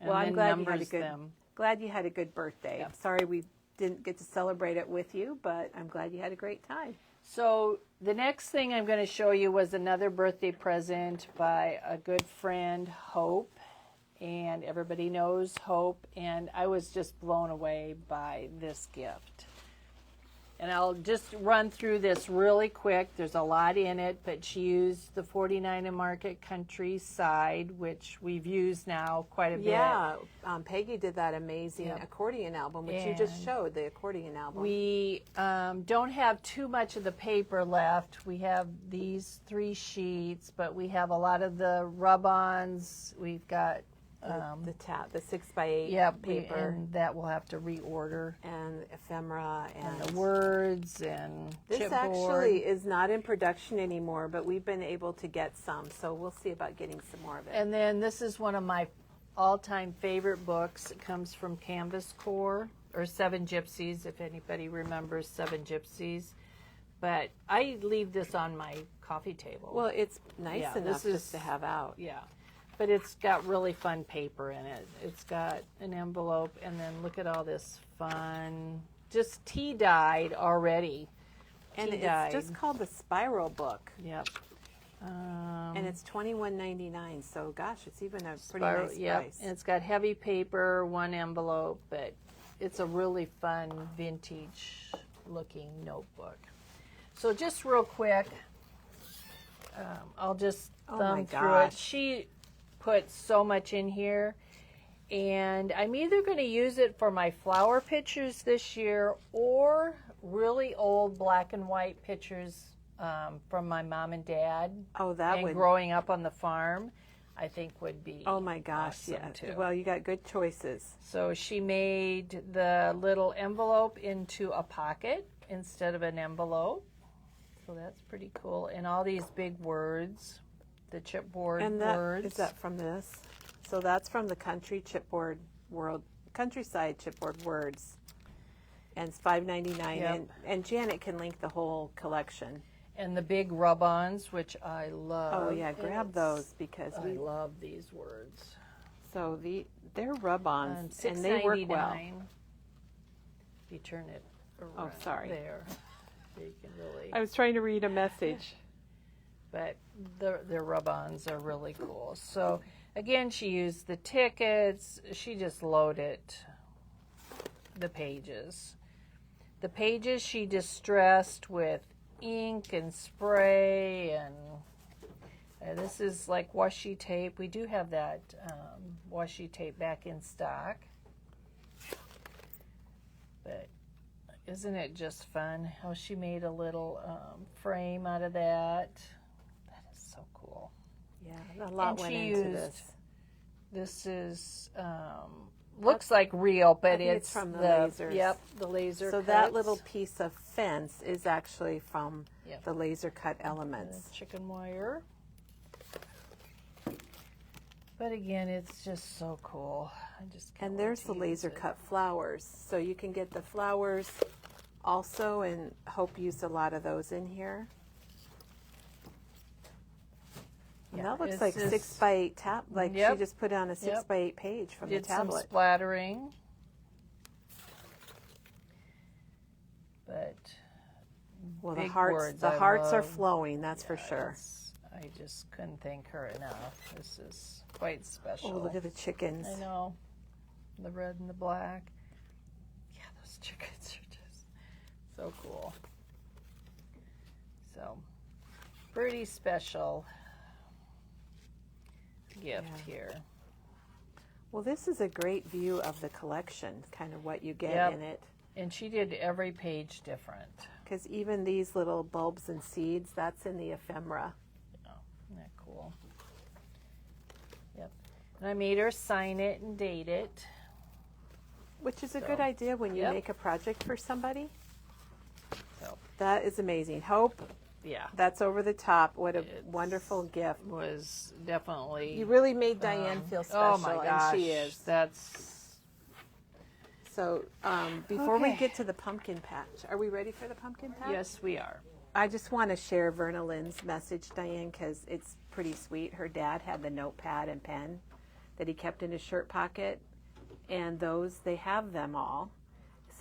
I'm glad you had a good birthday. Yep. I'm sorry we didn't get to celebrate it with you, but I'm glad you had a great time. So the next thing I'm going to show you was another birthday present by a good friend, Hope. And everybody knows Hope. And I was just blown away by this gift. And I'll just run through this really quick. There's a lot in it, but she used the 49 and Market Countryside, which we've used now quite a bit. Yeah, Peggy did that amazing accordion album, which you just showed, the accordion album. We don't have too much of the paper left. We have these 3 sheets, but we have a lot of the rub-ons. We've got the 6x8 paper. And that we'll have to reorder. And ephemera and the words and this chipboard. Actually is not in production anymore, but we've been able to get some, so we'll see about getting some more of it. And then this is one of my all-time favorite books. It comes from Canvas Corps, or Seven Gypsies, if anybody remembers Seven Gypsies. But I leave this on my coffee table. Well, it's nice enough just to have out. Yeah. But it's got really fun paper in it. It's got an envelope, and then look at all this fun, just tea-dyed already. And it's just called the Spiral Book. Yep. And it's $21.99, so gosh, it's even a pretty nice price. And it's got heavy paper, 1 envelope, but it's a really fun vintage-looking notebook. So just real quick, I'll just thumb through it. She put so much in here, and I'm either going to use it for my flower pictures this year or really old black and white pictures from my mom and dad. Oh, that would growing up on the farm, I think would be oh my gosh, awesome too. Well, you got good choices. So she made the little envelope into a pocket instead of an envelope. So that's pretty cool. And all these big words, the chipboard words. Is that from this? So that's from the Countryside Chipboard Words. And it's $5.99. Yep. And Janet can link the whole collection. And the big rub-ons, which I love. Oh yeah, grab those because I love these words. So they're rub-ons and they work well. If you turn it around. Oh, sorry. There. You can really. I was trying to read a message. But the rub-ons are really cool. So again, she used the tickets. She just loaded the pages. The pages she distressed with ink and spray, and this is like washi tape. We do have that washi tape back in stock. But isn't it just fun how she made a little frame out of that? That is so cool. Yeah, a lot went into this. This is looks like real, but it's from the lasers. Yep, the laser. So cuts. that little piece of fence is actually from the laser cut elements. The chicken wire. But again, it's just so cool. I just can't and there's the laser cut flowers. So you can get the flowers also, and Hope used a lot of those in here. And that looks like 6x8 tab. Like she just put on a 6x8 page from the tablet. Did some splattering, but well, the hearts are flowing. That's for sure. I just couldn't thank her enough. This is quite special. Oh, look at the chickens. I know, the red and the black. Yeah, those chickens are just so cool. So pretty special gift here. Well, this is a great view of the collection, kind of what you get in it. And she did every page different. Because even these little bulbs and seeds, that's in the ephemera. Oh, isn't that cool? Yep. And I made her sign it and date it. Which is a good idea when you make a project for somebody. So that is amazing. Hope. Yeah. That's over the top. What a wonderful gift. Was definitely. You really made Diane feel special. Oh my gosh. And she is. That's. So before we get to the pumpkin patch, are we ready for the pumpkin patch? Yes, we are. I just want to share Verna Lynn's message, Diane, because it's pretty sweet. Her dad had the notepad and pen that he kept in his shirt pocket, and they have them all.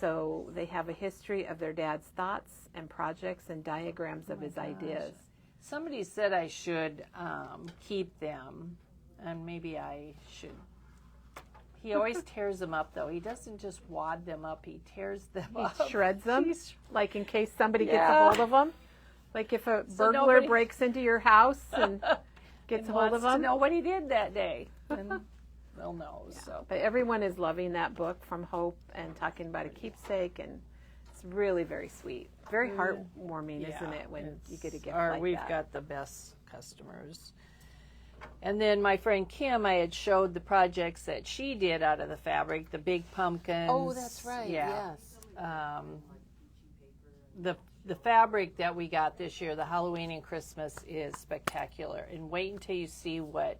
So they have a history of their dad's thoughts and projects and diagrams of his ideas. Somebody said I should keep them, and maybe I should He always tears them up, though. He doesn't just wad them up. He tears them up. He shreds them, like in case somebody gets a Yeah. hold of them. Like if a burglar nobody- breaks into your house and gets a hold of wants to them. know what he did that day. And they'll know. So. But everyone is loving that book from Hope and talking about a keepsake, and it's really very sweet. Very heartwarming, isn't it, when you get a gift like we've that? got the best customers. And then my friend Kim, I had showed the projects that she did out of the fabric, the big pumpkins. Oh, that's right. Yeah. Yes. The fabric that we got this year, the Halloween and Christmas, is spectacular. And wait until you see what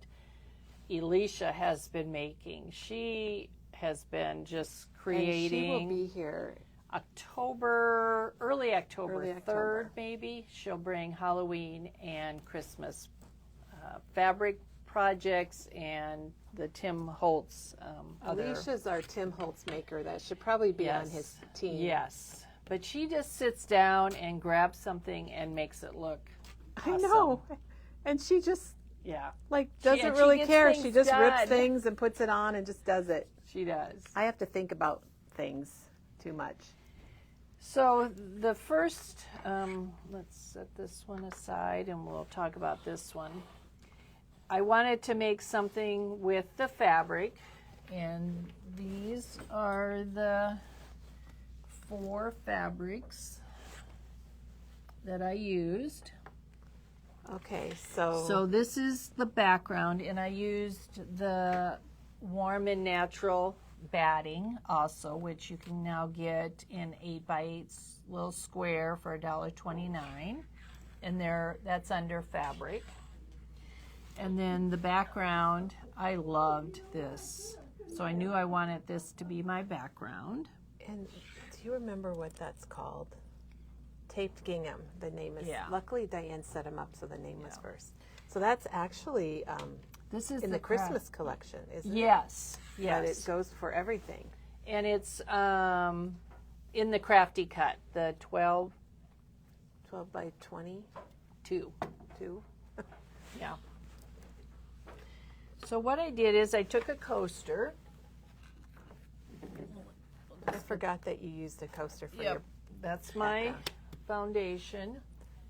Elisha has been making. She has been just creating. And she will be here. Early October, Early 3rd October. maybe, she'll bring Halloween and Christmas fabric projects and the Tim Holtz other. Alicia's our Tim Holtz maker. That should probably be on his team. Yes, but she just sits down and grabs something and makes it look awesome. I know. And she just Yeah, doesn't and she really gets care. things She just rips done. things and puts it on and just does it. she does. I have to think about things too much. So the first, let's set this one aside and we'll talk about this one. I wanted to make something with the fabric, and these are the 4 fabrics that I used. Okay, so So this is the background, and I used the Warm and Natural batting also, which you can now get in 8x8 little square for $1.29, and that's under fabric. And then the background, I loved this, so I knew I wanted this to be my background. And do you remember what that's called? Taped gingham. The name is. Yeah. Luckily, Diane set them up, so the name was first. So that's actually This is in the craft- Christmas collection, isn't it? Yes, But yes. it goes for everything. And it's in the crafty cut, the 12 12 by 20, 2. 2. Yeah. So what I did is I took a coaster. I forgot that you used a coaster for your. That's my background. foundation.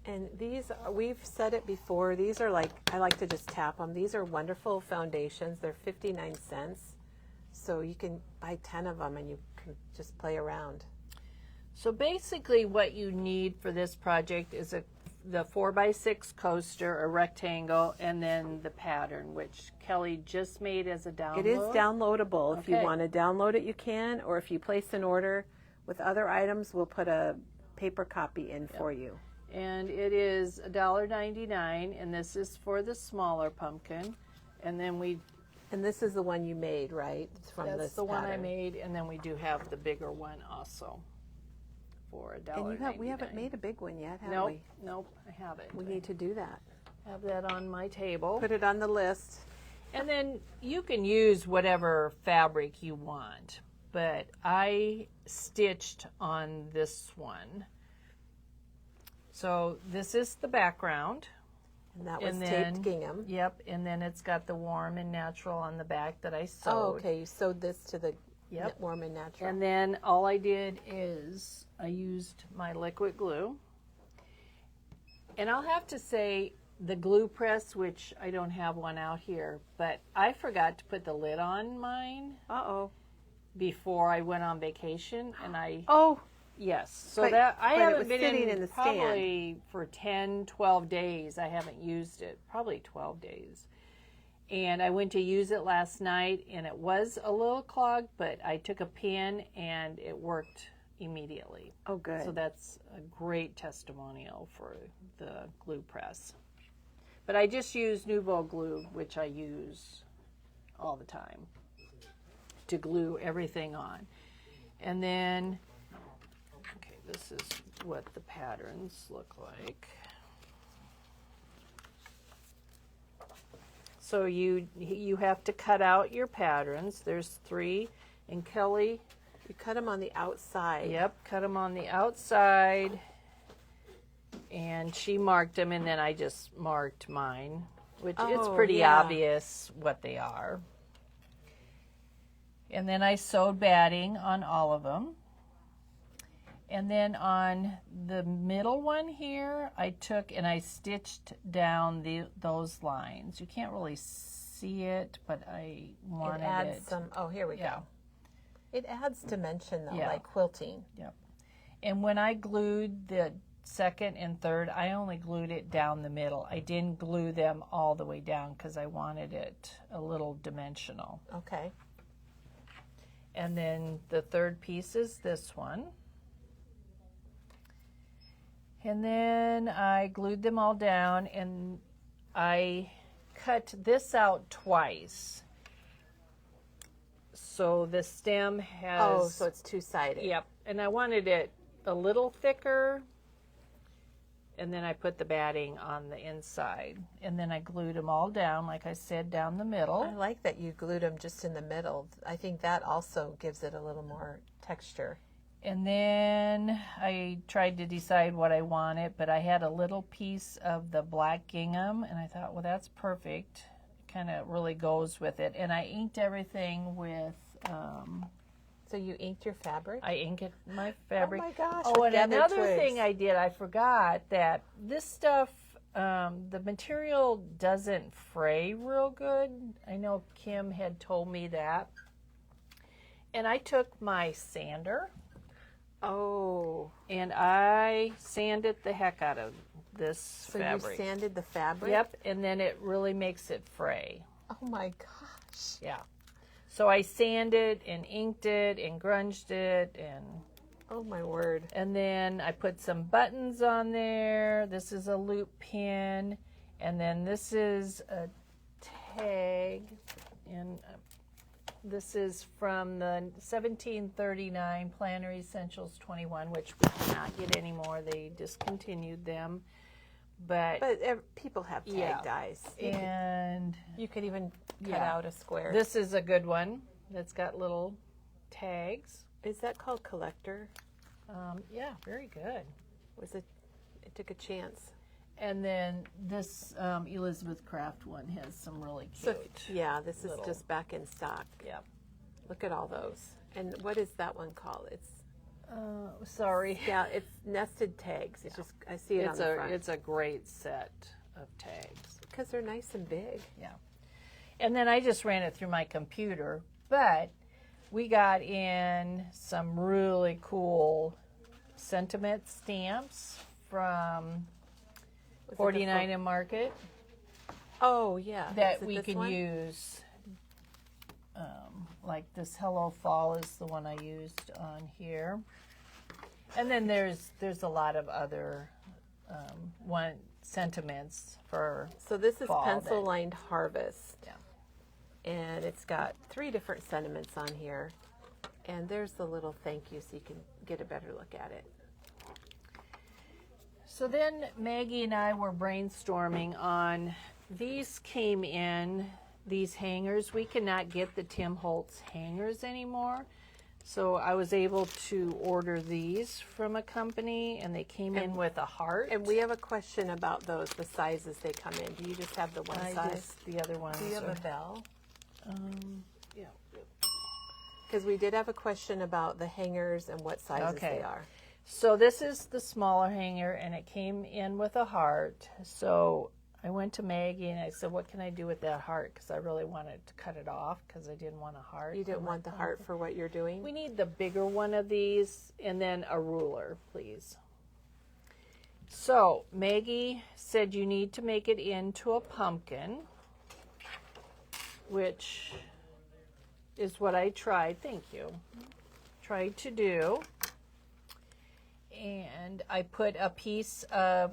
And these, we've said it before, these are like, I like to just tap them. These are wonderful foundations. They're 59 cents. So you can buy 10 of them and you can just play around. So basically what you need for this project is the 4x6 coaster, a rectangle, and then the pattern, which Kelly just made as a download. It is downloadable. If you Okay. want to download it, you can. Or if you place an order with other items, we'll put a paper copy in for you. And it is $1.99, and this is for the smaller pumpkin. And then And this is the one you made, right? It's from that's this the one I pattern. made, and then we do have the bigger one also for $1.99. And we haven't made a big one yet, have Nope, we? nope, I haven't. We need to do that. Have that on my table. Put it on the list. And then you can use whatever fabric you want, but I stitched on this one. So this is the background. And that was And taped then- gingham. Yep, and then it's got the Warm and Natural on the back that I sewed. Oh, okay. You sewed this to the Yep. warm and natural. And then all I did is I used my liquid glue. And I'll have to say the glue press, which I don't have one out here, but I forgot to put the lid on mine Uh-oh. before I went on vacation, and Oh, yes, so But- that I but it haven't was been sitting in the stand. probably for 10, 12 days. I haven't used it, probably 12 days. And I went to use it last night, and it was a little clogged, but I took a pin and it worked immediately. oh, good. So that's a great testimonial for the glue press. But I just use Nouveau glue, which I use all the time to glue everything on. And then, okay, this is what the patterns look like. So you have to cut out your patterns. There's 3, and Kelly, You cut them on the outside. yep, cut them on the outside, and she marked them, and then I just marked mine, which it's Oh, pretty yeah. obvious what they are. And then I sewed batting on all of them. And then on the middle one here, I took and I stitched down those lines. You can't really see it, but I wanted it. Adds some, oh, here we go. It adds dimension though, like quilting. Yep. And when I glued the second and third, I only glued it down the middle. I didn't glue them all the way down because I wanted it a little dimensional. Okay. And then the third piece is this one. And then I glued them all down, and I cut this out twice. So the stem has... Oh, so it's two-sided. Yep. And I wanted it a little thicker. And then I put the batting on the inside. And then I glued them all down, like I said, down the middle. I like that you glued them just in the middle. I think that also gives it a little more texture. And then I tried to decide what I wanted, but I had a little piece of the black gingham, and I thought, well, that's perfect. It kind of really goes with it. And I inked everything with... So you inked your fabric? I inked my fabric. Oh my gosh. Oh, and another thing I did, I forgot that this stuff, the material doesn't fray real good. I know Kim had told me that. And I took my sander. Oh. And I sanded the heck out of this fabric. So you sanded the fabric? Yep, and then it really makes it fray. Oh my gosh. Yeah. So I sanded and inked it and grunged it and... Oh my word. And then I put some buttons on there. This is a loop pin. And then this is a tag. And this is from the 1739 Planner Essentials 21, which we cannot get anymore. They discontinued them. But people have tag dies. And you could even cut out a square. This is a good one that's got little tags. Is that called collector? Yeah, very good. It took a chance. And then this Elizabeth Craft one has some really cute. So, this is just back in stock. Yep. Look at all those. And what is that one called? It's sorry. Yeah, it's nested tags. It's just I see it on the front. It's a great set of tags because they're nice and big. Yeah. And then I just ran it through my computer, but we got in some really cool sentiment stamps from 49 and Market. Oh, yeah. That we can use. Like this Hello Fall is the one I used on here. And then there's a lot of other sentiments for So this is fall Pencil Lined Harvest. Yeah. And it's got 3 different sentiments on here. And there's the little thank you so you can get a better look at it. So then Maggie and I were brainstorming on, these came in, these hangers. We cannot get the Tim Holtz hangers anymore. So I was able to order these from a company, and they came in with a heart. And we have a question about those, the sizes they come in. Do you just have the one size? The other ones. Do you have a bell? Yeah. Because we did have a question about the hangers and what sizes they are. So this is the smaller hanger, and it came in with a heart. So I went to Maggie, and I said, what can I do with that heart? Because I really wanted to cut it off because I didn't want a heart. You didn't want the heart for what you're doing? We need the bigger one of these, and then a ruler, please. So Maggie said you need to make it into a pumpkin, which is what I tried, thank you, tried to do. And I took a piece of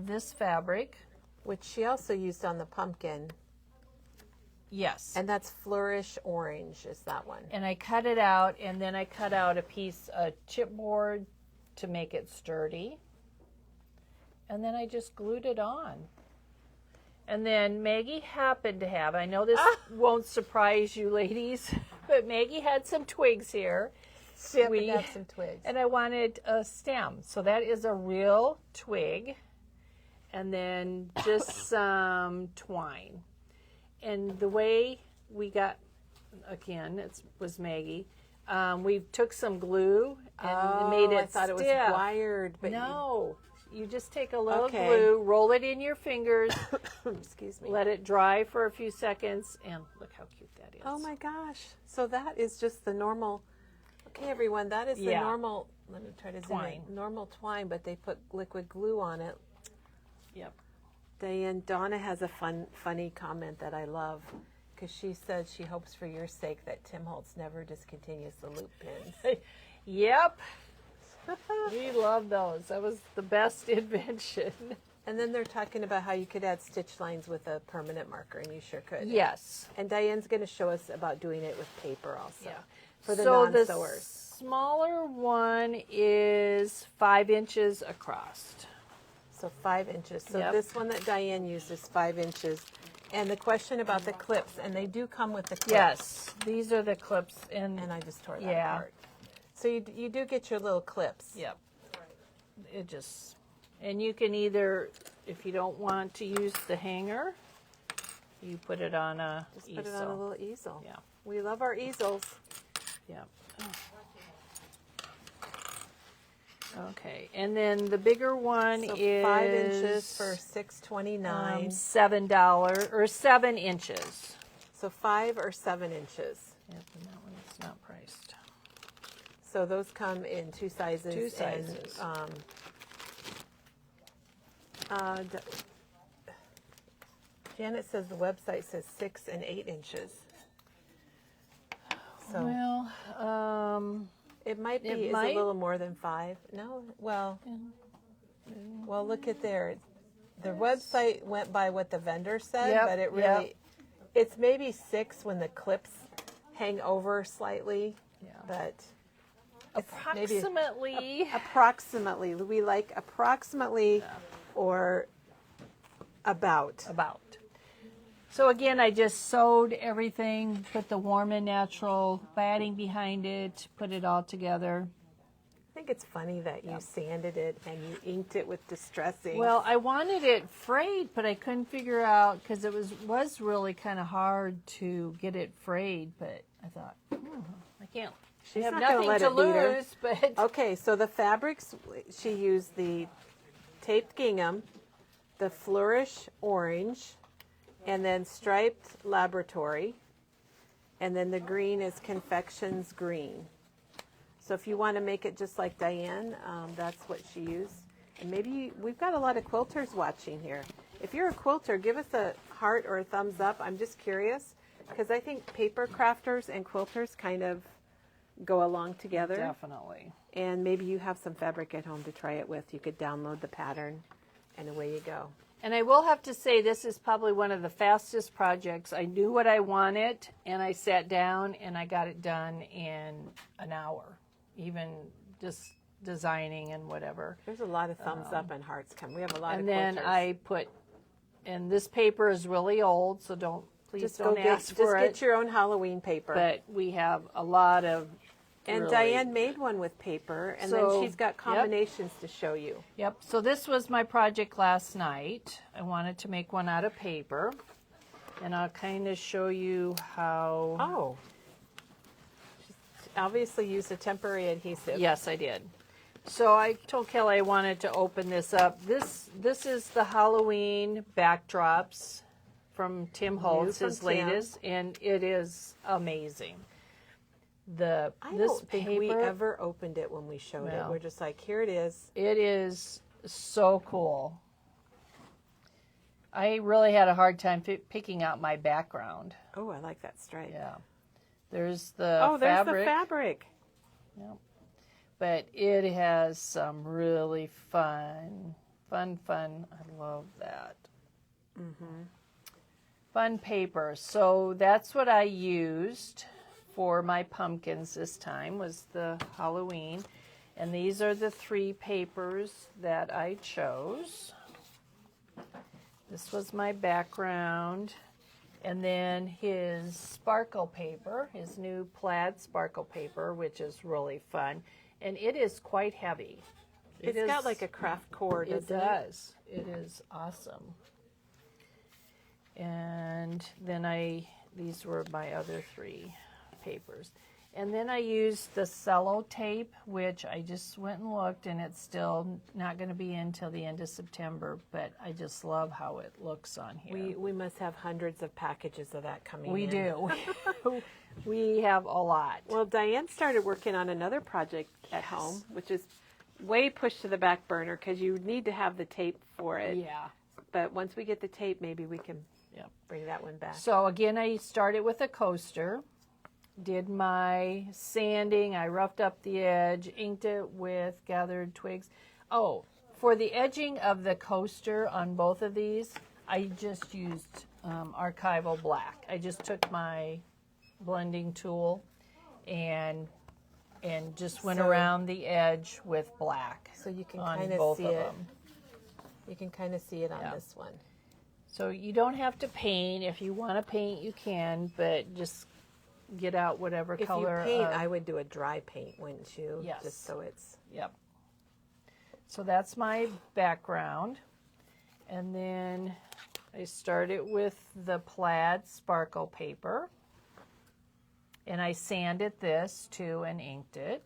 this fabric. Which she also used on the pumpkin. Yes. And that's Flourish Orange is that one. And I cut it out, and then I cut out a piece of chipboard to make it sturdy. And then I just glued it on. And then Maggie happened to have, I know this won't surprise you ladies, but Maggie had some twigs here. She happened to have some twigs. And I wanted a stem. So that is a real twig. And then just some twine. And the way we got again, it was Maggie. We took some glue and made it I thought it was stiff. wired, but No, you just take a little Okay. glue, roll it in your fingers, excuse me. let it dry for a few seconds, and look how cute that is. Oh my gosh! So that is just the normal. Okay, everyone, that is the Yeah. normal. Let me try to zoom Twine. in. Normal twine, but they put liquid glue on it. Yep. Diane, Donna has a funny comment that I love, because she said she hopes for your sake that Tim Holtz never discontinues the loop pins. Yep. We love those. That was the best invention. And then they're talking about how you could add stitch lines with a permanent marker, and you sure could. Yes. And Diane's going to show us about doing it with paper also. Yeah. For the so non-sewers. the smaller one is 5 inches across. So 5 inches. So Yep. this one that Diane used is 5 inches. And the question about the clips, and they do come with the clips. Yes, these are the clips, And I just tore that Yeah. apart. So you do get your little clips. Yep. It just, and you can either, if you don't want to use the hanger, you put it on a Just easel. put it on a little easel. Yeah. We love our easels. Yep. Okay, and then the bigger one So is 5 inches for $6.29. $7 or 7 inches. So 5 or 7 inches. Yep, and that one's not priced. So those come in 2 sizes. Two sizes. Janet says the website says 6 and 8 inches. So Well, it might be it is might. a little more than 5. No, well, look at there. The website went by what the vendor said, Yep, but it really yep. it's maybe 6 when the clips hang over slightly. Yeah. But it's maybe approximately we like approximately or about. So again, I just sewed everything, put the warm and natural batting behind it, put it all together. I think it's funny that you sanded it and you inked it with distressing. Well, I wanted it frayed, but I couldn't figure out because it was really kind of hard to get it frayed. But I thought, I can't. She She's have not gonna nothing let to it beat her. lose, but Okay, so the fabrics, she used the taped gingham, the flourish orange, and then striped laboratory, and then the green is confections green. So if you want to make it just like Diane, that's what she used. And maybe we've got a lot of quilters watching here. If you're a quilter, give us a heart or a thumbs up. I'm just curious, because I think paper crafters and quilters kind of go along together. definitely. And maybe you have some fabric at home to try it with. You could download the pattern, and away you go. And I will have to say, this is probably one of the fastest projects. I knew what I wanted, and I sat down and I got it done in an hour, even just designing and whatever. There's a lot of thumbs up and hearts come. We have a lot And of then quilters. I put, and this paper is really old, so please just don't ask for get it. your own Halloween paper. But we have a lot of and really- Diane made one with paper, and So, then she's got combinations to show you. Yep. So this was my project last night. I wanted to make one out of paper, and I'll kind of show you how. Oh. She's obviously used a temporary adhesive. Yes, I did. So I told Kelly I wanted to open this up. This is the Halloween backdrops from Tim Holtz, from his Tim. latest, and it is amazing. I This don't think paper, we ever opened it when we showed it. No. We're just like, here it is. it is so cool. I really had a hard time picking out my background. Oh, I like that stripe. Yeah. There's the Oh, there's fabric. the fabric. Yep. But it has some really fun. I love that. Fun paper. So that's what I used for my pumpkins this time, was the Halloween. And these are the 3 papers that I chose. This was my background. And then his sparkle paper, his new plaid sparkle paper, which is really fun. And it is quite heavy. It's got like a craft cord, It doesn't it? does. It is awesome. And then these were my other 3. papers. And then I used the cello tape, which I just went and looked, and it's still not going to be in till the end of September, but I just love how it looks on here. We must have hundreds of packages of that coming in. We do. We have a lot. Well, Diane started working on another project at home, which is way pushed to the back burner because you need to have the tape for it. Yeah. But once we get the tape, maybe we can bring that one back. So again, I started with a coaster, did my sanding, I roughed up the edge, inked it with gathered twigs. Oh, for the edging of the coaster on both of these, I just used archival black. I just took my blending tool and just went around the edge with black. So you can on kind of both see of it. them. You can kind of see it on this one. So you don't have to paint. If you want to paint, you can, but just get out whatever color. If you paint, I would do a dry paint, wouldn't you? Yes. Just so it's... Yep. So that's my background. And then I started with the plaid sparkle paper. And I sanded this too and inked it.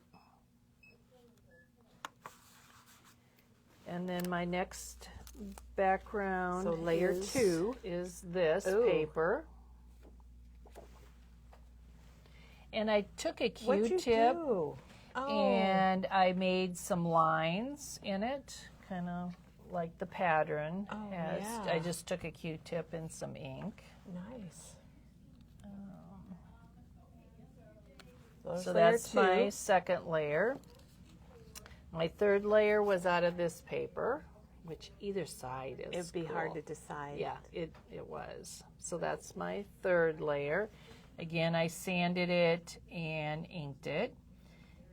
And then my next background, so layer 2 is this Ooh. paper. And I took a What'd you Q-tip do? Oh. and I made some lines in it, kind of like the pattern has. yeah. I just took a Q-tip and some ink. Nice. So that's my second layer. My third layer was out of this paper, which either side is It'd be cool. hard to decide. Yeah, it was. So that's my third layer. Again, I sanded it and inked it.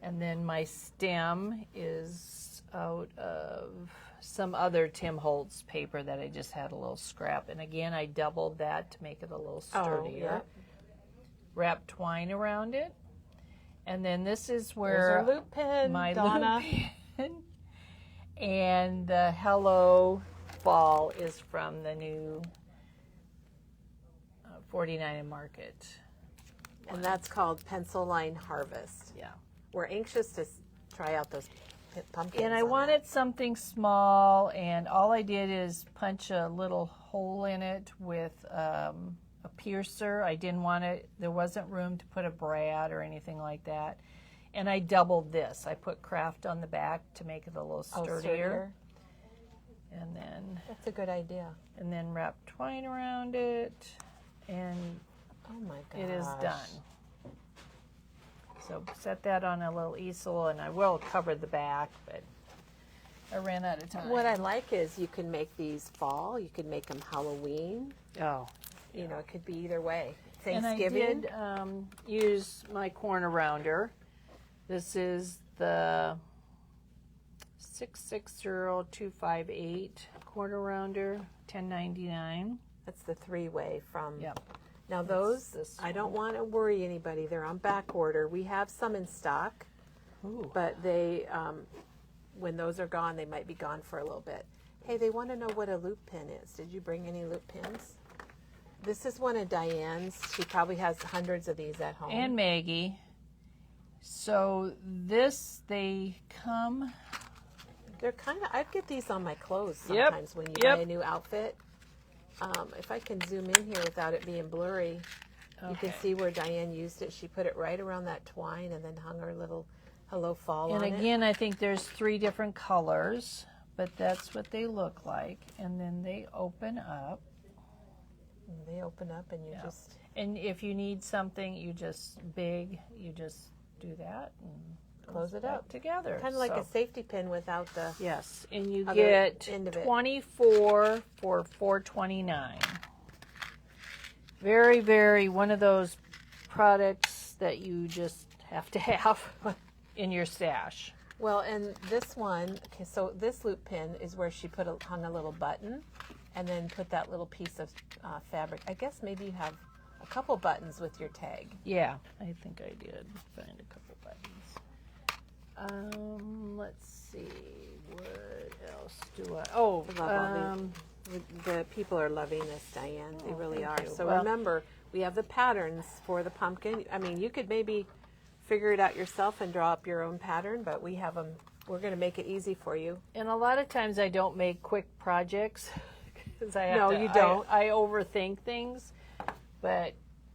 And then my stem is out of some other Tim Holtz paper that I just had a little scrap. And again, I doubled that to make it a little sturdier. Wrapped twine around it. And then this is where There's our loop pin, my Donna. loop pin. And the Hello Fall is from the new 49 and Market. And that's called Pencil Line Harvest. Yeah. We're anxious to try out those pumpkins. And I on wanted something small, and all I did is punch a little hole in it with a piercer. I didn't want it, there wasn't room to put a brad or anything like that. And I doubled this. I put craft on the back to make it a little sturdier. And then That's a good idea. and then wrap twine around it, and Oh my gosh. it is done. So set that on a little easel, and I will cover the back, but I ran out of time. What I like is you can make these fall, you can make them Halloween. Oh. You know, it could be either way. And I Thanksgiving. did use my corner rounder. This is the 660258 corner rounder, $10.99. That's the 3-way from. Yep. Now those, this I don't want to worry anybody. They're on back order. We have some in stock, Ooh. but they, when those are gone, they might be gone for a little bit. Hey, they want to know what a loop pin is. Did you bring any loop pins? This is one of Diane's. She probably has hundreds of these at home. And Maggie. So this, they come. They're kind of, I'd get these on my clothes Yep. sometimes when you Yep. buy a new outfit. If I can zoom in here without it being blurry, you can Okay. see where Diane used it. She put it right around that twine and then hung her little Hello Fall And on it. again, I think there's 3 different colors, but that's what they look like. And then they open up. And they open up and you just... And if you need something, you just do that and Close it back up. together. Kind of like So- a safety pin without the... Yes, and you other get end of it. 24 for $4.29. Very, very one of those products that you just have to have in your stash. Well, and this one, okay, so this loop pin is where she hung a little button and then put that little piece of fabric. I guess maybe you have a couple buttons with your tag. Yeah, I think I did find a couple buttons. Let's see, what else do I? Oh, I love all The people are loving this, Diane. They really thank are. you. So Well- remember, we have the patterns for the pumpkin. I mean, you could maybe figure it out yourself and draw up your own pattern, but we have them. We're going to make it easy for you. And a lot of times I don't make quick projects because I have No, to, you don't. I overthink things, but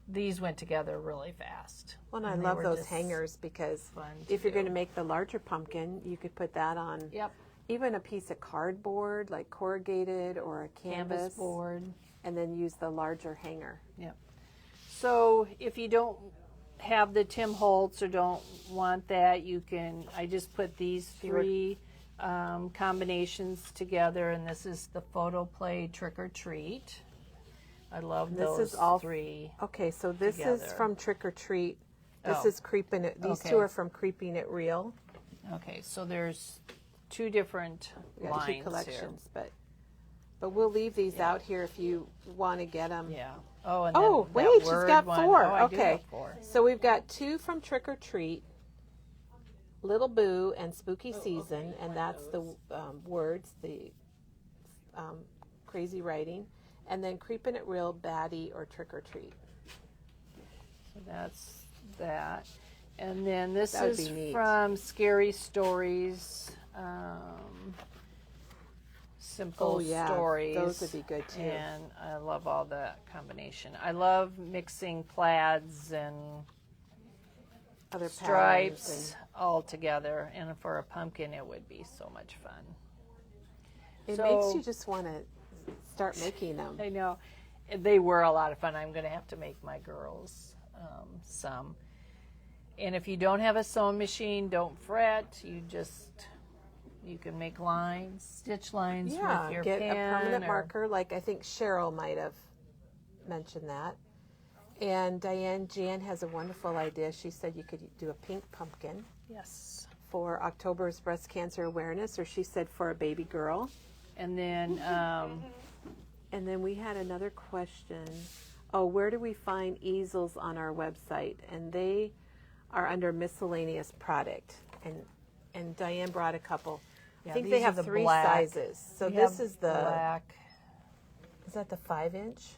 these went together really fast. Well, and I they love were those just hangers because fun to if you're going do. to make the larger pumpkin, you could put that on Yep. even a piece of cardboard, like corrugated or a canvas board. and then use the larger hanger. Yep. So if you don't have the Tim Holtz or don't want that, you can, I just put these three combinations together, and this is the photo play Trick or Treat. I love This those is all three. Okay, so this is Together. from Trick or Treat. This Oh. is Creeping It. These Okay. two are from Creeping It Real. Okay, so there's two different We got two lines collections, but we'll leave these out here if you want to get them. here. Yeah. Oh, and then Oh, that wait, she's word got one. 4. Oh, I do Okay. have 4. So we've got 2 from Trick or Treat, Little Boo, and Spooky Season, and that's the words, the crazy writing, and then Creeping It Real, Baddie, or Trick or Treat. So that's that. And then this That would is be neat. from Scary Stories. Simple Oh, yeah, Stories. those would be good, too. And I love all that combination. I love mixing plaids and Other stripes patterns all together. And for a pumpkin, it would be so much fun. and it So- makes you just want to start making them. I know. They were a lot of fun. I'm going to have to make my girls some. And if you don't have a sewing machine, don't fret. You can make lines, stitch lines Yeah, with your get pen. a permanent or- marker, like I think Cheryl might have mentioned that. And Jan has a wonderful idea. She said you could do a pink pumpkin Yes. for October's breast cancer awareness, or she said for a baby girl. And then And then we had another question. Oh, where do we find easels on our website? And they are under miscellaneous product. And Diane brought a couple. I think these they are have the 3 black. sizes. So we this have is the black. Is that the 5-inch?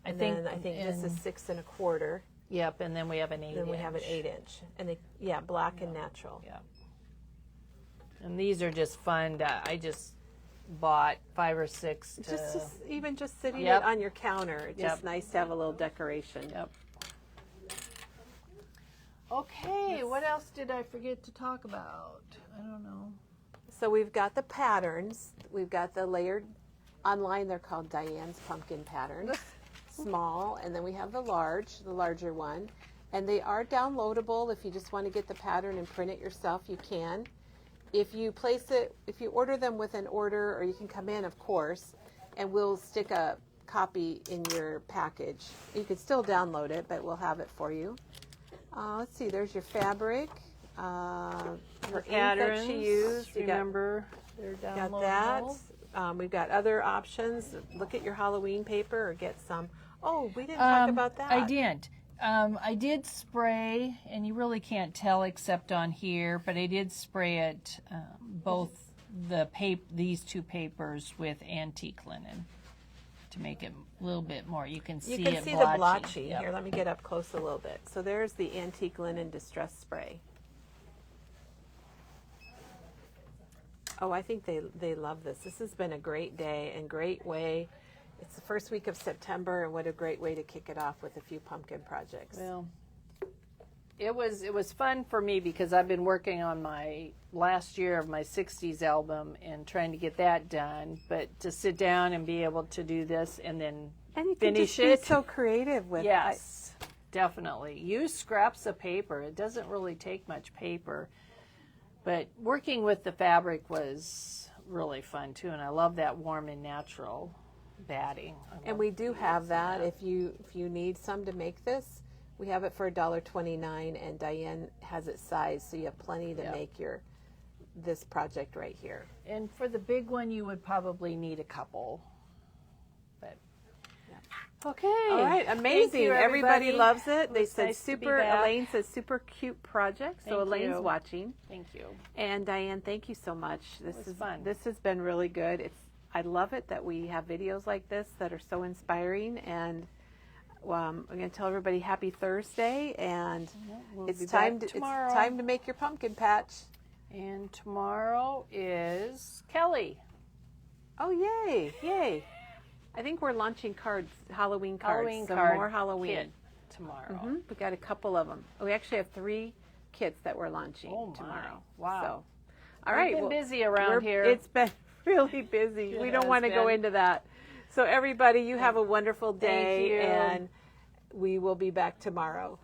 I And think. then I think this is 6 1/4. Yep. And then we have an 8. Then we have an 8-inch, and black and natural. Yeah. And these are just fun. I just bought 5 or 6 to. Just sitting Yep. it on your counter. It's just Yep. nice to have a little decoration. Yep. Okay, what else did I forget to talk about? I don't know. So we've got the patterns. We've got the layered online. They're called Diane's pumpkin patterns, small, and then we have the larger one, and they are downloadable. If you just want to get the pattern and print it yourself, you can. If you order them with an order, or you can come in, of course, and we'll stick a copy in your package. You can still download it, but we'll have it for you. Let's see, there's your fabric, her ink that she used. You remember, they're got downloadable. that. We've got other options. Look at your Halloween paper or get some. Oh, we didn't talk about that. I didn't. I did spray, and you really can't tell except on here, but I did spray it, both these 2 papers with antique linen to make it a little bit more. You can see You can it see blotchy. the blotchy. Yep. Here, let me get up close a little bit. So there's the antique linen distress spray. Oh, I think they love this. This has been a great day and great way. It's the first week of September, and what a great way to kick it off with a few pumpkin projects. Well, it was fun for me because I've been working on my last year of my 60s album and trying to get that done. But to sit down and be able to do this and then and you can finish just be it. so creative with Yes, definitely. Use scraps of paper. It doesn't really take much paper. But working with the fabric was really fun too, and I love that warm and natural batting. And we do have that. If you need some to make this, we have it for $1.29, and Diane has it sized, so you have plenty to make this project right here. And for the big one, you would probably need a couple. But okay, All right, amazing. Thank you, everybody. loves it. They was said nice to be super. back. Elaine says super cute project. So Thank Elaine's you. watching. Thank you. And Diane, thank you so much. This was is fun. This has been really good. I love it that we have videos like this that are so inspiring. And I'm going to tell everybody happy Thursday, and it's time to make your pumpkin patch. And tomorrow is Kelly. Oh, yay, yay. I think we're launching cards, Halloween cards. More Halloween. Kit tomorrow. We got a couple of them. We actually have 3 kits that we're launching tomorrow. Wow. So, all right. We've been busy around here. It's been really busy. We don't want to go into that. So everybody, you have a wonderful day, and we will be back tomorrow.